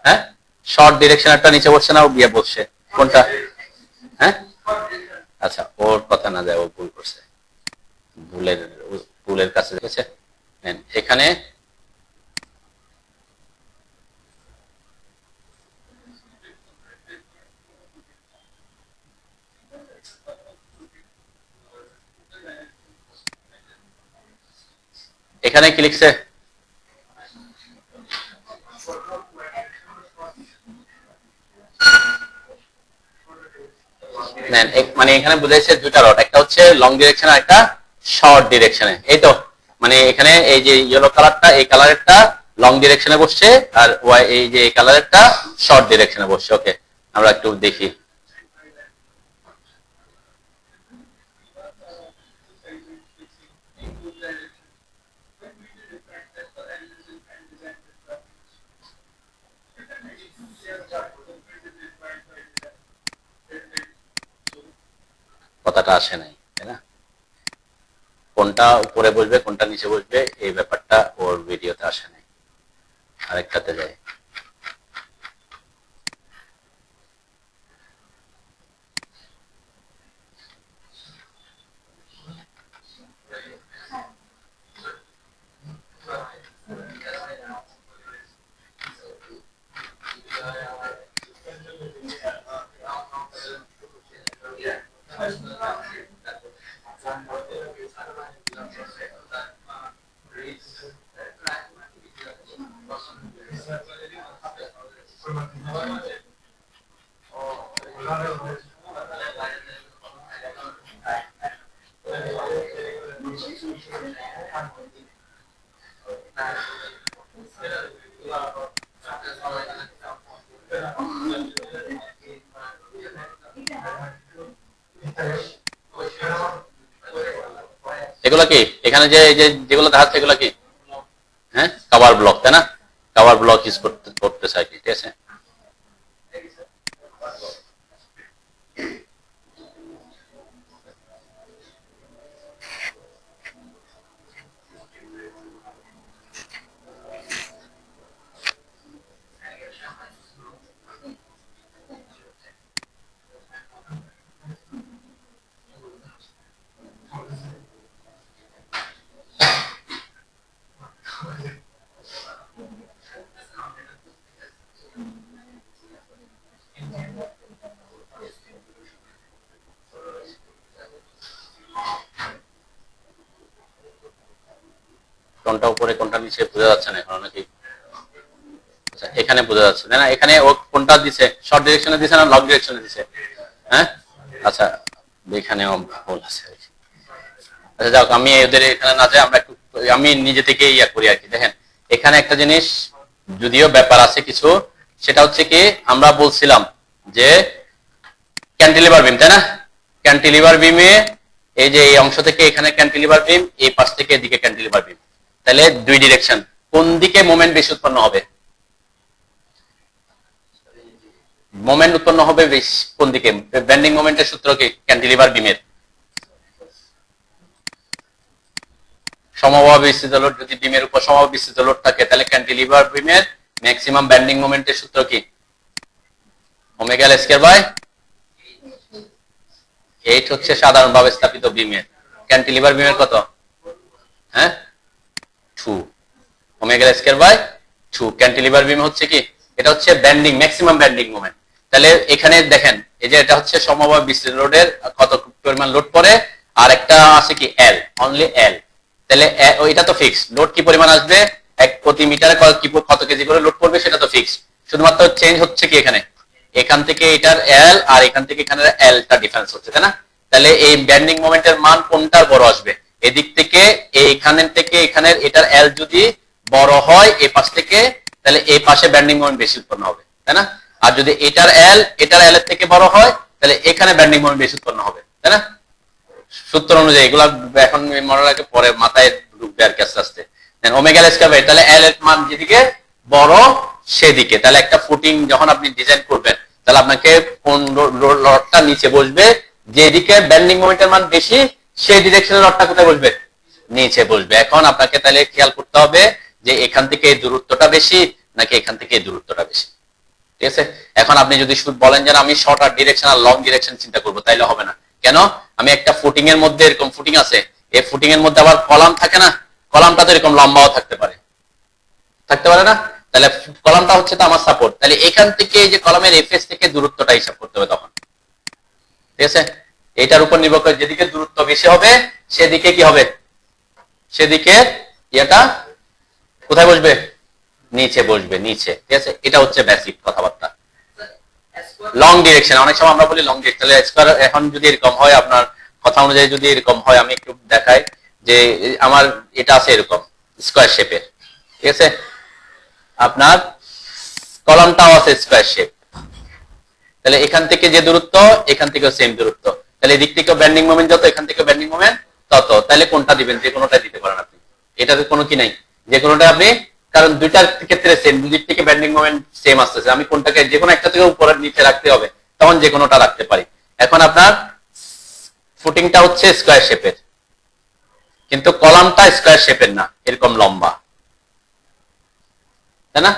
হ্যাঁ শর্ট ডিরেকশনেরটা নিচে বসছে না, ও গিয়ে বসছে কোনটা? হ্যাঁ, আচ্ছা ওর কথা না যায়, ও ভুল করছে, ভুলের কাছে দেখেছে। এখানে এখানে কি লিখছে? মানে এখানে বুঝাইছে দুইটা রড, একটা হচ্ছে লং ডিরেকশনে, একটা শর্ট ডিরেকশনে। এই তো মানে এখানে এই যে ইয়েলো কালারটা, এই কালারেরটা লং ডিরেকশনে বসছে, আর এই যে এই কালারেরটা শর্ট ডিরেকশনে বসছে। ওকে, আমরা একটু দেখি। কথাটা আসে নাই, তাই না? কোনটা উপরে বসবে কোনটা নিচে বসবে এই ব্যাপারটা ওর ভিডিওতে আসে নাই। আরেকটাতে যায়, এগুলা কি এখানে যেগুলো দেখাচ্ছে এগুলা কি? হ্যাঁ, কভার ব্লক, তাই না? কভার ব্লক ইউজ করতে চাই, ঠিক আছে? কোনটা উপরে কোনটা নিচে বোঝা যাচ্ছে না এখন নাকি? আচ্ছা এখানে বোঝা যাচ্ছে না, এখানে ও কোনটা দিছে, শর্ট ডিরেকশনে দিছে না লং ডিরেকশনে দিছে? হ্যাঁ আচ্ছা এখানেও ভুল আছে। আচ্ছা যাক, আমি এদের এখানে না যাই, আমরা একটু আমি নিজে থেকে ইয়া করি আর কি। দেখেন এখানে একটা জিনিস যদিও ব্যাপার আছে কিছু, সেটা হচ্ছে কি আমরা বলছিলাম যে ক্যান্টিলিভার বিম, তাই না? ক্যান্টিলিভার বিমে এই যে এই অংশ থেকে এখানে ক্যান্টিলিভার বিম, এই পাশ থেকে এদিকে ক্যান্টিলিভার বিম, তাহলে দুই ডিরেকশন, কোন দিকে মোমেন্ট বেশি উৎপন্ন হবে? মোমেন্ট উৎপন্ন হবে বেশি কোন দিকে? বেন্ডিং মোমেন্টের সূত্র কি ক্যান্টিলিভার বিমের? সমবাহু বিস্তৃত লোড, যদি বিমের উপর সমবাহু বিস্তৃত লোড থাকে তাহলে ক্যান্টিলিভার বিমের ম্যাক্সিমাম বেন্ডিং মোমেন্টের সূত্র কি? ওমেগা এল স্কয়ার বাই 8 হচ্ছে সাধারণভাবে স্থাপিত বিমের। ক্যান্টিলিভার বিমের কত? হ্যাঁ 2 omega L square by 2। Cantilever beam হচ্ছে কি, এটা হচ্ছে বেন্ডিং ম্যাক্সিমাম বেন্ডিং মোমেন্ট। তাহলে এখানে দেখেন এই যে এটা হচ্ছে সমবাহু বিস্তৃত লোডের কত পরিমাণ লোড পড়ে, আর একটা আছে কি এল, অনলি এল। তাহলে ওইটা তো ফিক্স, লোড কি পরিমাণ আসবে, এক প্রতি মিটারে কত কেজি করে লোড পড়বে সেটা তো ফিক্স। শুধুমাত্র চেঞ্জ হচ্ছে কি এখানে, এখান থেকে এটার এল আর এখান থেকে এখানে এলটা ডিফারেন্স হচ্ছে, তাই না? তাহলে এই বেন্ডিং মোমেন্টের মান কোনটার বড় আসবে? এদিক থেকে এইখানে থেকে এখানের এটার এল যদি বড় হয় এই পাশ থেকে, তাহলে এই পাশে বেন্ডিং মোমেন্ট বেশি উৎপন্ন হবে, তাই না? আর যদি এটার এল এর থেকে বড় হয় তাহলে এখানে বেন্ডিং মোমেন্ট বেশি উৎপন্ন হবে, তাই না? সূত্র অনুযায়ী এগুলা এখন মনে রাখে, পরে মাথায় ঢুকবে আর কি আস্তে আস্তে। ওমেগা এল স্কয়ার বাই, তাহলে এল এর মান যেদিকে বড় সেদিকে, তাহলে একটা ফুটিং যখন আপনি ডিজাইন করবেন তাহলে আপনাকে কোন রডটা নিচে বসবে, যেদিকে বেন্ডিং মোমেন্টের মান বেশি সেই ডিরেকশনে রডটা কোথায় বসবে? নিচে বসবে। এখন আপনাকে তাহলে খেয়াল করতে হবে যে এখান থেকে এই দূরত্বটা বেশি নাকি এখান থেকে এই দূরত্বটা বেশি, ঠিক আছে? এখন আপনি যদি শুধু বলেন যে আমি শর্ট আর ডিরেকশন আর লং ডিরেকশন চিন্তা করবো, তাইলে হবে না। কেন? আমি একটা ফুটিং এর মধ্যে এরকম ফুটিং আছে, এই ফুটিং এর মধ্যে আবার কলাম থাকে না, কলামটা তো এরকম লম্বাও থাকতে পারে, থাকতে পারে না? তাহলে কলামটা হচ্ছে তো আমার সাপোর্ট, তাহলে এখান থেকে এই যে কলামের এফএস থেকে দূরত্বটা হিসাব করতে হবে তখন, ঠিক আছে? এটার উপর নির্ভর করে যেদিকে দূরত্ব বেশি হবে সেদিকে কি হবে, সেদিকে এটা কোথায় বসবে? নিচে বসবে, নিচে, ঠিক আছে? এটা হচ্ছে বেসিক কথাবার্তা। লং ডিরেকশন, অনেক সময় আমরা বলি লং ডিরেকশন, তাহলে স্কয়ার এখন যদি এরকম হয়, আপনার কথা অনুযায়ী যদি এরকম হয়, আমি একটু দেখাই যে আমার এটা আছে এরকম স্কয়ার শেপের, ঠিক আছে? আপনার কলামটাও আছে স্কয়ার শেপ, তাহলে এখান থেকে যে দূরত্ব এখান থেকেও সেম দূরত্ব, তাহলে এদিক থেকে বেন্ডিং মোমেন্ট যত, এখান থেকে বেন্ডিং মোমেন্ট তত, তাহলে কোনটা দিবেন? যে কোনোটাই দিতে পারেন আপনি, এটাতে কোনো কি নাই, যে কোনোটা আপনি, কারণ দুইটার ক্ষেত্রে সেম, দুদিক থেকে বেন্ডিং মোমেন্ট সেম আসতেছে, আমি কোনটাকে যে কোনো একটা থেকে উপরে নিচে রাখতে হবে, তখন যে কোনোটা রাখতে পারি। এখন আপনার ফুটিংটা হচ্ছে স্কয়ার শেপের, কিন্তু কলামটা স্কয়ার শেপের না, এরকম লম্বা, তাই না?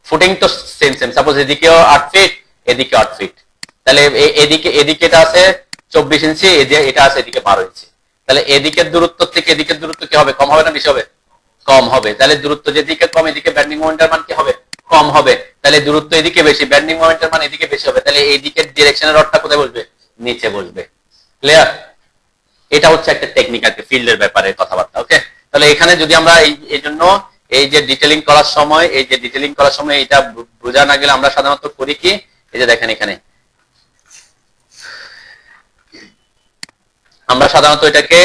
ফুটিং তো সেম সেম, সাপোজ এদিকেও 8 ফিট এদিকে 8 ফিট, তাহলে এদিকে এটা আছে 24 ইঞ্চি, এটা আছে এদিকে 12 ইঞ্চি, তাহলে এদিকের দূরত্ব থেকে এদিকের দূরত্ব কি হবে? কম হবে না বেশি হবে? কম হবে। তাহলে দূরত্ব যেদিকে কম এদিকে বেন্ডিং মোমেন্টের মান কি হবে? কম হবে। তাহলে দূরত্ব এদিকে বেশি, বেন্ডিং মোমেন্টের মান এদিকে বেশি হবে, তাহলে এই দিকের ডিরেকশনের রডটা কোথায় বসবে? নিচে বসবে। ক্লিয়ার? এটা হচ্ছে একটা টেকনিক্যাল ফিল্ডের ব্যাপারে কথাবার্তা। ওকে, তাহলে এখানে যদি আমরা এই জন্য এই যে ডিটেইলিং করার সময় এটা বোঝা না গেলে আমরা সাধারণত করি কি, এই যে দেখেন এখানে আমরা সাধারণত এটাকে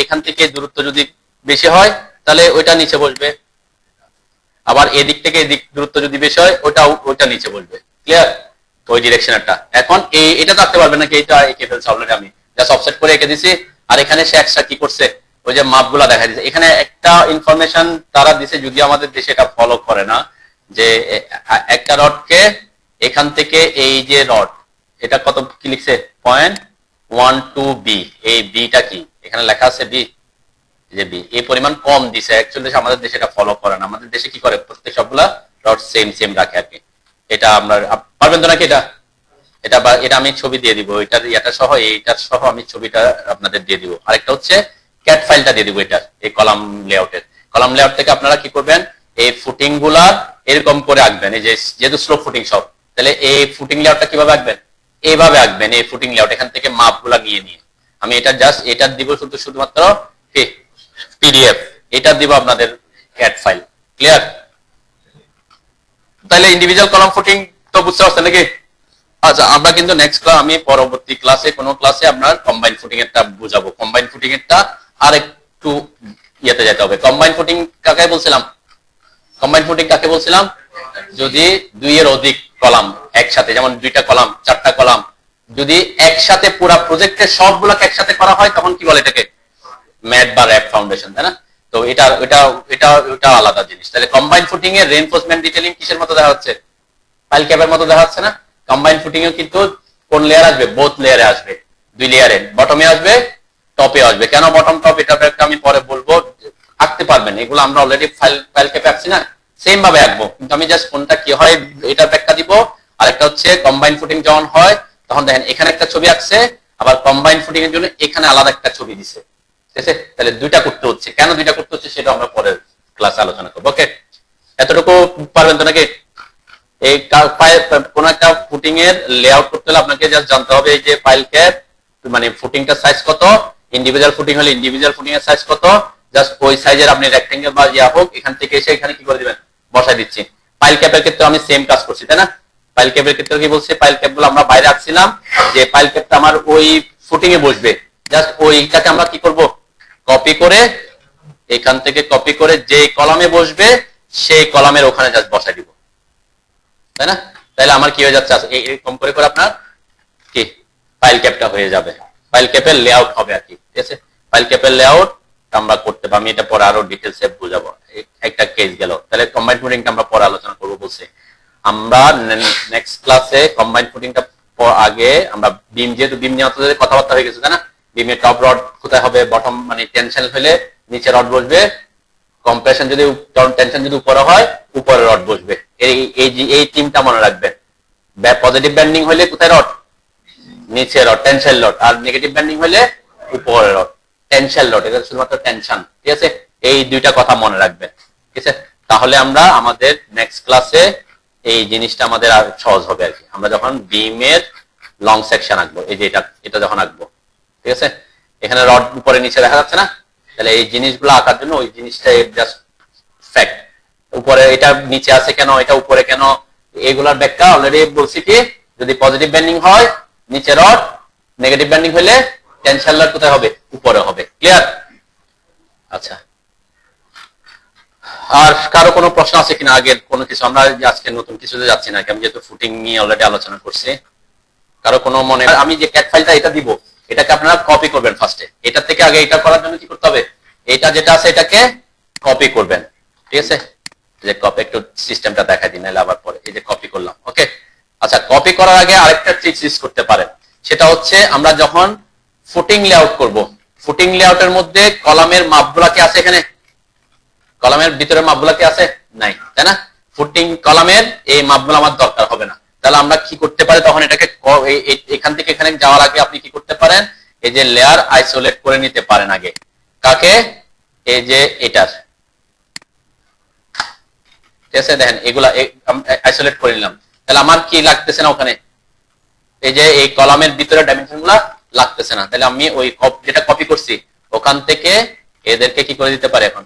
এখান থেকে দূরত্ব যদি বেশি হয় তাহলে ওইটা নিচে বসবে, আবার এদিক থেকে এদিক দূরত্ব যদি বেশি হয় ওইটা নিচে বসবে। ক্লিয়ার? ওই ডিরেকশনটা। এখন এটা রাখতে পারবে নাকি? এটা এঁকে ফেলছে অলরেডি, আমি জাস্ট অফসেট করে এঁকে দিছি, আর এখানে সে এক্সট্রা কি করছে, ওই যে মাপগুলা দেখা দিচ্ছে। এখানে একটা ইনফরমেশন তারা দিছে, যদি আমাদের দেশে এটা ফলো করে না, যে একটা রডকে এখান থেকে এই যে রড, এটা কত কি লিখছে, 0.12 বি, এই বিটা কি এখানে লেখা আছে বি, যে বি এই পরিমাণ কম দিছে। অ্যাকচুয়ালি আমাদের দেশে এটা ফলো করে না, আমাদের দেশে কি করে প্রত্যেক সবগুলা রড সেম সেম রাখে আর কি। এটা আমরা পারবেন তো নাকি? এটা আমি ছবি দিয়ে দিব, এটা সহ এইটার সহ আমি ছবিটা আপনাদের দিয়ে দিব। আরেকটা হচ্ছে ক্যাট ফাইলটা দিয়ে দিব এটার, এই কলাম লেআউটের। কলাম লেআউট থেকে আপনারা কি করবেন, এই ফুটিং গুলা এরকম করে আঁকবেন, এই যে যেহেতু স্লো ফুটিং সব, তাহলে এই ফুটিং লেআউটটা কিভাবে আঁকবেন, এইভাবে আঁকবেন। এই ফুটিং লেআউট এখান থেকে মাপগুলা নিয়ে নিয়ে আমি এটা জাস্ট এটা দিব শুধুমাত্র পিডিএফ, এটা দিব আপনাদের ক্যাট ফাইল। ক্লিয়ার? তাহলে ইন্ডিভিজুয়াল কলাম ফুটিং তো বুঝতে পারছেন নাকি? আচ্ছা, আমরা কিন্তু নেক্সট ক্লাস, আমি পরবর্তী ক্লাসে কোন ক্লাসে আপনার কম্বাইন ফুটিং এরটা বুঝাবো। কম্বাইন ফুটিং এরটা আর একটু ইয়েতে যেতে হবে। কম্বাইন ফুটিং কাকে বলছিলাম? কম্বাইন ফুটিং কাকে বলছিলাম? যদি দুই এর অধিক কলাম একসাথে, যেমন দুইটা কলাম, চারটা কলাম, যদি একসাথে পুরো প্রজেক্টের সবগুলোকে একসাথে করা হয়, তখন কি বলে এটাকে? ম্যাট বা র‍্যাপ ফাউন্ডেশন, তাই না? তো এটা আলাদা জিনিস। তাহলে কম্বাইন ফুটিং এর রেইনফোর্সমেন্ট ডিটেইলিং কিসের মতো দেখা হচ্ছে? ফাইল ক্যাপের মতো দেখা যাচ্ছে না? কম্বাইন ফুটিং এ কিন্তু কোন লেয়ার আসবে? বোথ লেয়ারে আসবে, দুই লেয়ারে, বটমে আসবে, টপে আসবে। কেন বটম টপ এটা আমি পরে বলবো। আঁকতে পারবেন, এগুলো আমরা অলরেডি ফাইল ক্যাপে আঁকছি না, সেম ভাবে আঁকবো, কিন্তু আমি জাস্ট কোনটা কি হয় এটা ব্যাখ্যা দিব। আরেকটা হচ্ছে কম্বাইন ফুটিং যখন হয় তখন দেখেন এখানে একটা ছবি আঁকছে, আবার কম্বাইন ফুটিং এর জন্য এখানে আলাদা একটা ছবি দিছে, ঠিক আছে? তাহলে দুইটা করতে হচ্ছে, কেন দুইটা করতে হচ্ছে সেটা আমরা পরের ক্লাসে আলোচনা করবো। ওকে, এতটুকু পারবেন তো নাকি? এই কোন একটা ফুটিং এর লেআউট করতে হলে আপনাকে জাস্ট জানতে হবে এই যে ফাইল ক্যাপ মানে ফুটিংটার সাইজ কত, ইন্ডিভিজুয়াল ফুটিং হলে ইন্ডিভিজুয়াল ফুটিং এর সাইজ কত, জাস্ট ওই সাইজের আপনি রেক্টেঙ্গেল বা ইয়া হোক এখান থেকে এসে এখানে কি করে দিবেন, বসাই দিচ্ছি। ফাইল ক্যাপের ক্ষেত্রে আমি সেম কাজ করছি, তাই না? ফাইল ক্যাপের ক্ষেত্রে কি বলছি, ফাইল ক্যাপ গুলো আমরা বাইরে রাখছিলাম, যে ফাইল ক্যাপটা আমার ওই ফুটিং এ বসবে, জাস্ট ওইটাকে আমরা কি করব, কপি করে এখান থেকে কপি করে যে কলামে বসবে সেই কলামের ওখানে জাস্ট বসাই দিব, তাই না? তাহলে আমার কি হয়ে যাচ্ছে, এরকম করে করে আপনার কি ফাইল ক্যাপটা হয়ে যাবে, ফাইল ক্যাপের লেআউট হবে আর কি, ঠিক আছে? ফাইল ক্যাপের লেআউট আমরা করতে পারি, আমি এটা পরে আরো ডিটেইলসে বুঝাবো। একটা কেস গেল, তাহলে কম্বাইন ফুটিংটা আমরা পরে আলোচনা করব বলছি। আমরা নেক্সট ক্লাসে কম্বাইন ফুটিংটা আগে আমরা বিম, যেহেতু বিম নিয়ে কথাবার্তা হয়ে গেছে, তাই না? বিমের টপ রড কোথায় হবে, বটম মানে টেনশন হলে নিচে রড বসবে, কম্প্রেশন যদি টেনশন যদি উপরে হয় উপরে রড বসবে। এই টিমটা মনে রাখবেন। পজিটিভ ব্যান্ডিং হলে কোথায় রড, নিচে রড, টেনশন রড, আর নেগেটিভ ব্যান্ডিং হলে উপরে রড, টেনশন রড। এটা শুধুমাত্র টেনশন, ঠিক আছে? এই দুইটা কথা মনে রাখবেন, ঠিক আছে? তাহলে আমরা আমাদের নেক্সট ক্লাসে এই জিনিসটা আমাদের আর সহজ হবে আর কি। আমরা যখন বিমের লং সেকশন আঁকবো, এই যে এটা যখন আঁকবো, ঠিক আছে? এখানে রড উপরে নিচে দেখা যাচ্ছে না, তাহলে এই জিনিসগুলো আঁকার জন্য ওই জিনিসটা জাস্ট ফ্যাক্ট, উপরে এটা নিচে আছে কেন, এটা উপরে কেন, এগুলার ব্যাখ্যা অলরেডি বলছি। কি যদি পজিটিভ ব্যান্ডিং হয় নিচে রড, নেগেটিভ ব্যান্ডিং হলে টেনশন রড কোথায় হবে, উপরে হবে। ক্লিয়ার? আচ্ছা, আর কারো কোনো প্রশ্ন আছে কিনা আগের কোনো কিছু? আমরা আজকে নতুন কিছুতে যাচ্ছি না, আমি যেহেতু ফুটিং নিয়ে অলরেডি আলোচনা করছি। কারো কোনো মনে, আমি যে ক্যাট ফাইলটা এটা দিব, এটাকে আপনারা কপি করবেন ফার্স্টে। এটা থেকে আগে এটা করার জন্য কি করতে হবে, এটা যেটা আছে এটাকে কপি করবেন, ঠিক আছে? যে কপি একটু সিস্টেমটা দেখাই দিন, নাহলে আবার পরে। এই যে কপি করলাম, ওকে। আচ্ছা, কপি করার আগে আরেকটা ট্রিক্স ইউজ করতে পারেন, সেটা হচ্ছে আমরা যখন ফুটিং লেআউট করব, ফুটিং লেআউটের মধ্যে কলামের মাপগুলা কি আছে? এখানে কলামের ভিতরে মাপগুলা কি আছে? নাই, তাই না? ফুটিং কলামের এই মাপগুলো আমার দরকার হবে না। তাহলে আমরা কি করতে পারি তখন, এটাকে এখান থেকে এখানে যাওয়ার আগে আপনি কি করতে পারেন, এই যে লেয়ার আইসোলেট করে নিতে পারেন আগে। কাকে? এই যে এটার, ঠিক আছে? দেখেন এগুলা আইসোলেট করে নিলাম, তাহলে আমার কি লাগতেছে না ওখানে, এই যে এই কলামের ভিতরে ডাইমেনশন গুলা লাগতেছে না। তাহলে আমি ওই যেটা কপি করছি ওখান থেকে এদেরকে কি করে দিতে পারি, এখন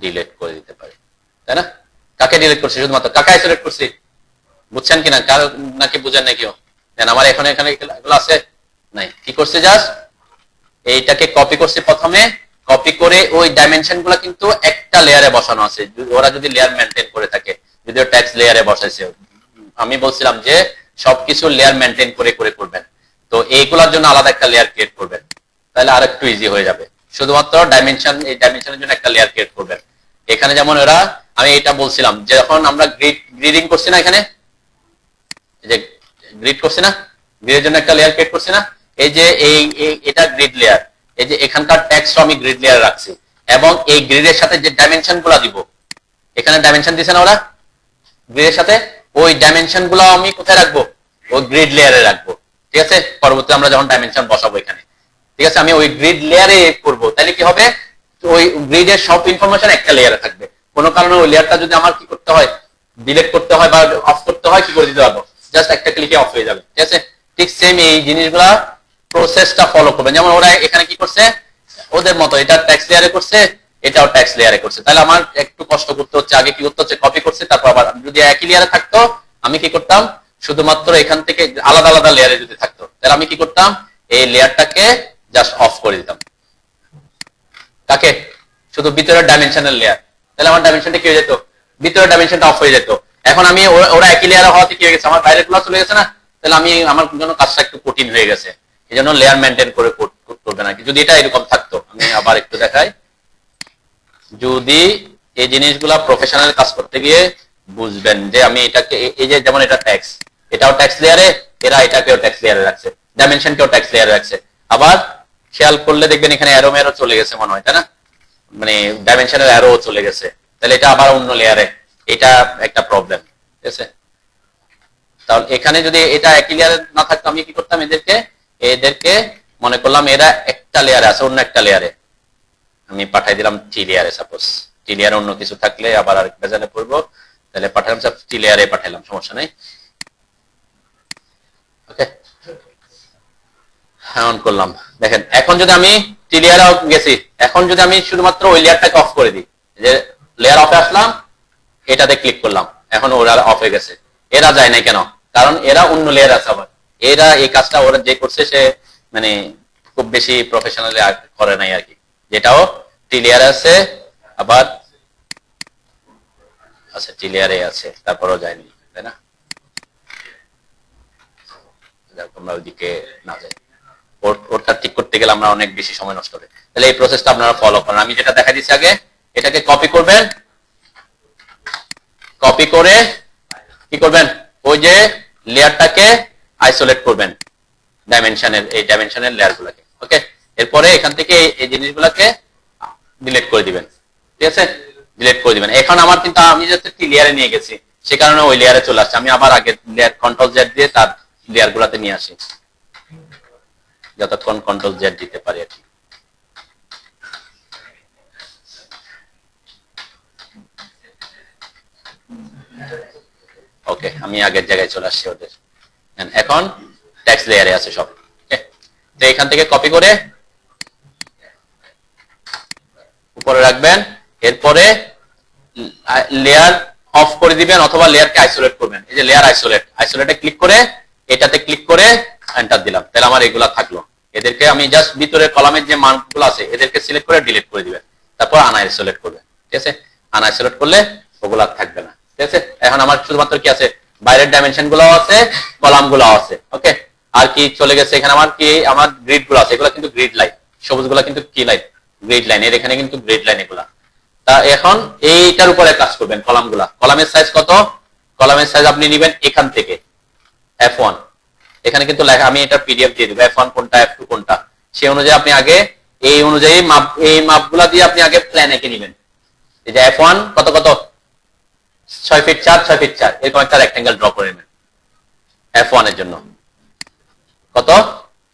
ডিলিট করে দিতে পারি, তাই না? কাকে ডিলিট করছি? শুধুমাত্র কাকে আইসোলেট করছি? বুঝছেন কিনা, নাকি বুঝেন নাই কেউ? দেন আমার এখানে এগুলো আছে নাই, কি করছি, জাস্ট এইটাকে কপি করছি প্রথমে, কপি করে ওই ডাইমেনশন গুলা কিন্তু একটা লেয়ারে বসানো আছে, ওরা যদি লেয়ার মেনটেন করে থাকে, যদিও টেক্সট লেয়ারে বসাইছে। আমি বলছিলাম যে সবকিছু লেয়ার মেনটেন করে করে করবেন, তো এইগুলোর জন্য আলাদা একটা লেয়ার ক্রিয়েট করবেন, তাহলে আর একটু ইজি হয়ে যাবে। শুধুমাত্র ডাইমেনশন, এই ডাইমেনশনের জন্য একটা লেয়ার ক্রিয়েট করবেন। এখানে যেমন ওরা, আমি এটা বলছিলাম যে যখন আমরা গ্রিডিং করছি না, এখানে যে গ্রিড করছি না, গ্রিডের জন্য একটা লেয়ার ক্রিয়েট করছি না, এই যে এটা গ্রিড লেয়ার, এই যে এখানকার টেক্সট আমি গ্রিড লেয়ার রাখছি, এবং এই গ্রিডের সাথে যে ডাইমেনশন গুলা দিব, এখানে ডাইমেনশন দিছে না ওরা গ্রিডের সাথে, ওই ডাইমেনশন গুলো আমি কোথায় রাখবো, ওই গ্রিড লেয়ারে রাখবো। ঠিক আছে, পরবর্তী আমরা যখন ডাইমেনশন বসাবো এখানে, ঠিক আছে, আমি ওই গ্রিড লেয়ারে করব, তাহলে কি হবে, ওই গ্রিডের সব ইনফরমেশন একটা লেয়ারে থাকবে। কোনো কারণে ওই লেয়ারটা যদি আমার কি করতে হয়, ডিলিট করতে হয় বা অফ করতে হয়, কি করে দিতে পারবো, জাস্ট একটা ক্লিকে অফ হয়ে যাবে। ঠিক আছে, ঠিক সেম এই জিনিসগুলা প্রসেসটা ফলো করবেন। যেমন ওরা এখানে কি করছে, ওদের মতো এটা ট্যাক্স লেয়ারে করছে, এটাও ট্যাক্স লেয়ারে করছে, তাহলে আমার একটু কষ্ট করতে হচ্ছে, আগে কি করতে হচ্ছে, কপি করছে, তারপর আবার যদি একই লেয়ারে থাকতো আমি কি করতাম, শুধুমাত্র এখান থেকে আলাদা আলাদা লেয়ারে যদি থাকতো তাহলে আমি কি করতাম, এই লেয়ারটাকে জাস্ট অফ করে দিতাম। তাকে শুধু ভিতরের ডাইমেনশনাল লেয়ার, তাহলে আমার ডাইমেনশনটা কি হয়ে যেত, ভিতরের ডাইমেনশনটা অফ হয়ে যেত। এখন আমি ওরা একই লেয়ারে হওয়াতে কি হয়ে গেছে, আমার বাইরের গুলো চলে গেছে না, তাহলে আমি আমার জন্য কাজটা একটু কঠিন হয়ে গেছে। এই জন্য লেয়ার মেনটেন করে করবে না। যদি এটা এরকম থাকতো, আমি আবার একটু দেখাই, যদি এই জিনিসগুলা প্রফেশনাল কাজ করতে গিয়ে বুঝবেন যে আমি এটাকে, এই যে যেমন এটা ট্যাক্স, এটাও ট্যাক্স লেয়ারে, এরা এটাকেও ট্যাক্স লেয়ারে রাখছে, ডাইমেনশনকেও ট্যাক্স লেয়ারে রাখছে। আবার খেয়াল করলে দেখবেন এখানে অ্যারো মেরো চলে গেছে মনে হয়, তাই না, মানে ডাইমেনশনের অ্যারো চলে গেছে, তাহলে এটা আবার অন্য লেয়ারে, এটা একটা প্রবলেম। ঠিক আছে, তাহলে এখানে যদি এটা একই লেয়ারে না থাকতো আমি কি করতাম, এদেরকে মনে করলাম এরা একটা লেয়ারে আছে, অন্য একটা লেয়ারে আমি পাঠাই দিলাম টি লেয়ারে, সাপোজ টি লেয়ারে অন্য কিছু থাকলে আবার আরেক বেজালে পড়বো, তাহলে পাঠালাম সব টি লেয়ারে পাঠালাম, সমস্যা নেই। ওকে, অন করলাম, দেখেন এখন যদি আমি টি লেয়ারে গেছি, এখন যদি আমি শুধুমাত্র ওই লেয়ারটাকে অফ করে দিই, যে লেয়ার অফে আসলাম, এটাতে ক্লিক করলাম, এখন ওরা অফ হয়ে গেছে। এরা যায় নাই কেন, কারণ এরা অন্য লেয়ার আছে, আবার এরা এই কাজটা ওরা যে করছে সে মানে খুব বেশি প্রফেশনালি করে নাই আর কি, যেটাও টি লেয়ারে আছে, আবার আচ্ছা টি লেয়ারে আছে, তারপরও যায়নি, তাই না, তোমরা ওইদিকে না যাই, ওরটা ঠিক করতে গেলে আমরা অনেক বেশি সময় নষ্ট হবে। তাহলে এই প্রসেসটা আপনারা ফলো করেন। আমি যেটা দেখা দিচ্ছি আগে, এটাকে কপি করবেন, কপি করে কি করবেন, ওই যে লেয়ারটাকে আইসোলেট করবেন, এই ডাইমেনশনের লেয়ার গুলাকে। ওকে, এরপরে এখান থেকে এই জিনিসগুলোকে ডিলিট করে দিবেন। ঠিক আছে, ডিলিট করে দিবেন। এখন আমার কিন্তু আমি যাতে লেয়ারে নিয়ে গেছি, সে কারণে ওই লেয়ারে চলে আসছে। আমি আবার আগে লেয়ার কন্ট্রোল জেড দিয়ে তার লেয়ার গুলাতে নিয়ে আসি, যতক্ষণ কন্ট্রোল জেড দিতে পারি আর কি। ওকে, আমি আগের জায়গায় চলে আসছি ওদের। এখন টেক্সট লেয়ারে আছে সব। তো এখান থেকে কপি করে উপরে রাখবেন, এরপরে লেয়ার অফ করে দিবেন অথবা লেয়ারকে আইসোলেট করবেন। এই যে লেয়ার আইসোলেটে ক্লিক করে এটাতে ক্লিক করে এন্টার দিলাম, তাহলে আমার এগুলা থাকলো। এদেরকে আমি জাস্ট ভিতরে কলামের যে মানগুলো আছে এদেরকে সিলেক্ট করে ডিলিট করে দিবেন, তারপর আনআইসোলেট করবেন। ঠিক আছে, আনআইসোলেট করলে ওগুলা থাকবে না। ঠিক আছে, এখন আমার শুধুমাত্র কি আছে, বাইরের ডাইমেনশন গুলো আছে, কলাম গুলো আছে। ওকে, আর কি চলে গেছে এখানে আমার গ্রিড গুলো আছে, এগুলো কিন্তু গ্রিড লাইন, সবুজ গুলা কিন্তু কি লাইন, গ্রিড লাইন। এর এখানে কিন্তু গ্রিড লাইন এগুলা। তা এখন এইটার উপরে কাজ করবেন, কলাম গুলা। কলামের সাইজ কত, কলামের সাইজ আপনি নিবেন এখান থেকে F1, এখানে কিন্তু লেখা, আমি এটা পিডিএফ দিয়ে দিব, F1 কোনটা F2 কোনটা, সেই অনুযায়ী আপনি আগে এই অনুযায়ী এই মাপগুলা দিয়ে আপনি আগে প্ল্যান এঁকে নেবেন। এই যে F1 কত কত 6 ফিট 4 6 ফিট 4, এরকম একটা রেক্টেঙ্গেল ড্র করে নেবেন। F1 এর জন্য কত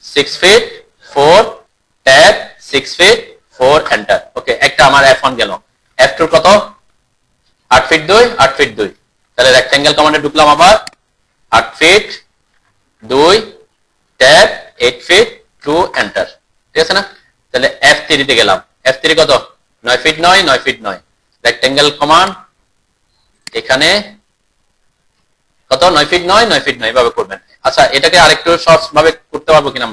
6 ফিট 4 ট্যাব 6 ফিট 4 এন্টার। ওকে, একটা আমার F1 গেল। F2 কত 8 ফিট 2 8 ফিট 2, তাহলে রেক্টেঙ্গেল কমান্ডে ঢুকলাম, আবার 8 ফিট 2 ট্যাব 8 ফিট 2 এন্টার। ঠিক আছে না, তাহলে F3 তে গেলাম। F3 কত 9 ফিট 9 9 ফিট 9, রেক্টেঙ্গেল কমান্ড এখানে কত 9 ফিট 9 9 ফিট 9, এভাবে করবেন। আচ্ছা, এটাকে আরেকটু সহজ ভাবে করতে পারবো কিনা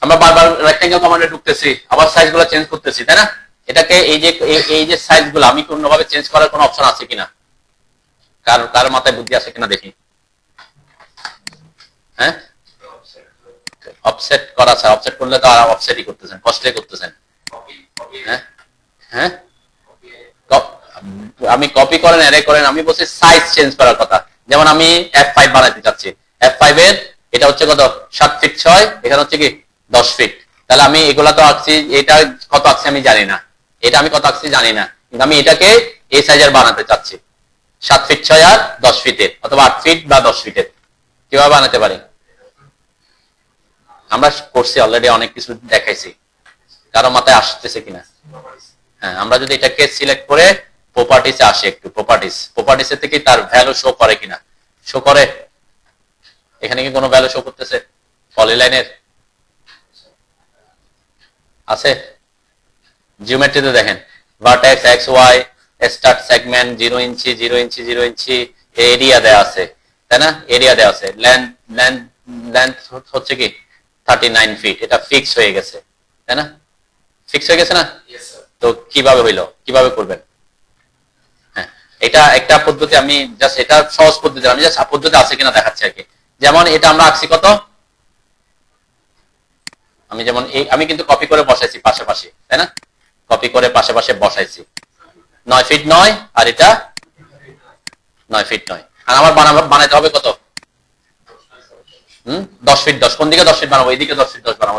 আমরা বারবার রেক্টেঙ্গেল কমান্ডে ঢুকতেছি, আবার সাইজগুলো চেঞ্জ করতেছি, তাই না? এটাকে এই যে সাইজগুলো আমি কোনোভাবে চেঞ্জ করার কোনো অপশন আছে কিনা, কার মাথায় বুদ্ধি আছে কিনা দেখি। হ্যাঁ, অফসেট করা আছে, অফসেট করলে তো আর অফসেটই করতেছেন, কষ্টে করতেছেন। হ্যাঁ হ্যাঁ, আমি কপি করেন এরে করেন, আমি বলছি সাইজ চেঞ্জ করার কথা। যেমন আমি F5 বানাইতে চাচ্ছি, F5 এর এটা হচ্ছে কত 7 ফিট 6, এখানে হচ্ছে কি 10 ফিট, তাহলে আমি এগুলা তো আঁকছি, এটা কত আঁকছি আমি জানি না, এটা আমি কত আঁকছি জানি না, কিন্তু আমি এটাকে এই সাইজের বানাতে চাচ্ছি 7 ফিট 6 আর 10 ফিটের অথবা 8 ফিট বা 10 ফিটের। কিভাবে বানাতে পারি? আমরা করছি অলরেডি, অনেক কিছু দেখাইছি, কারো মাথায় আসতেছে কিনা? হ্যাঁ, আমরা যদি এটাকে সিলেক্ট করে প্রপার্টিসে আসি, একটু প্রপার্টিসে থেকে তার ভ্যালু শো করে কিনা, শো করে। এখানে কি কোনো ভ্যালু শো করতেছে পলিলাইনের? আছে? জিওমেট্রিতে দেখেন, vertex X Y, start segment 0 inch 0 inch 0 inch, area দেওয়া আছে, তাই না? এরিয়া দেওয়া আছে, লেন্থ হচ্ছে কি 39 ফিট, এটা ফিক্স হয়ে গেছে, তাই না? ফিক্স হয়ে গেছে না? তো কিভাবে হইলো, কিভাবে করবেন? হ্যাঁ, এটা একটা পদ্ধতি, আমি জাস্ট এটা সহজ পদ্ধতি, আমি জাস্ট পদ্ধতি আছে কিনা দেখাচ্ছি আর কি। যেমন এটা আমরা আঁকছি কত, আমি যেমন আমি কিন্তু কপি করে বসাইছি পাশাপাশি, তাই না? কপি করে পাশাপাশি বসাইছি 9 ফিট 9, আর এটা 9 ফিট 9, আর আমার বানাইতে হবে কত? 10 ফিট 10। কোন দিকে 10 ফিট বানাবো? এইদিকে 10 ফিট 10 বানাবো।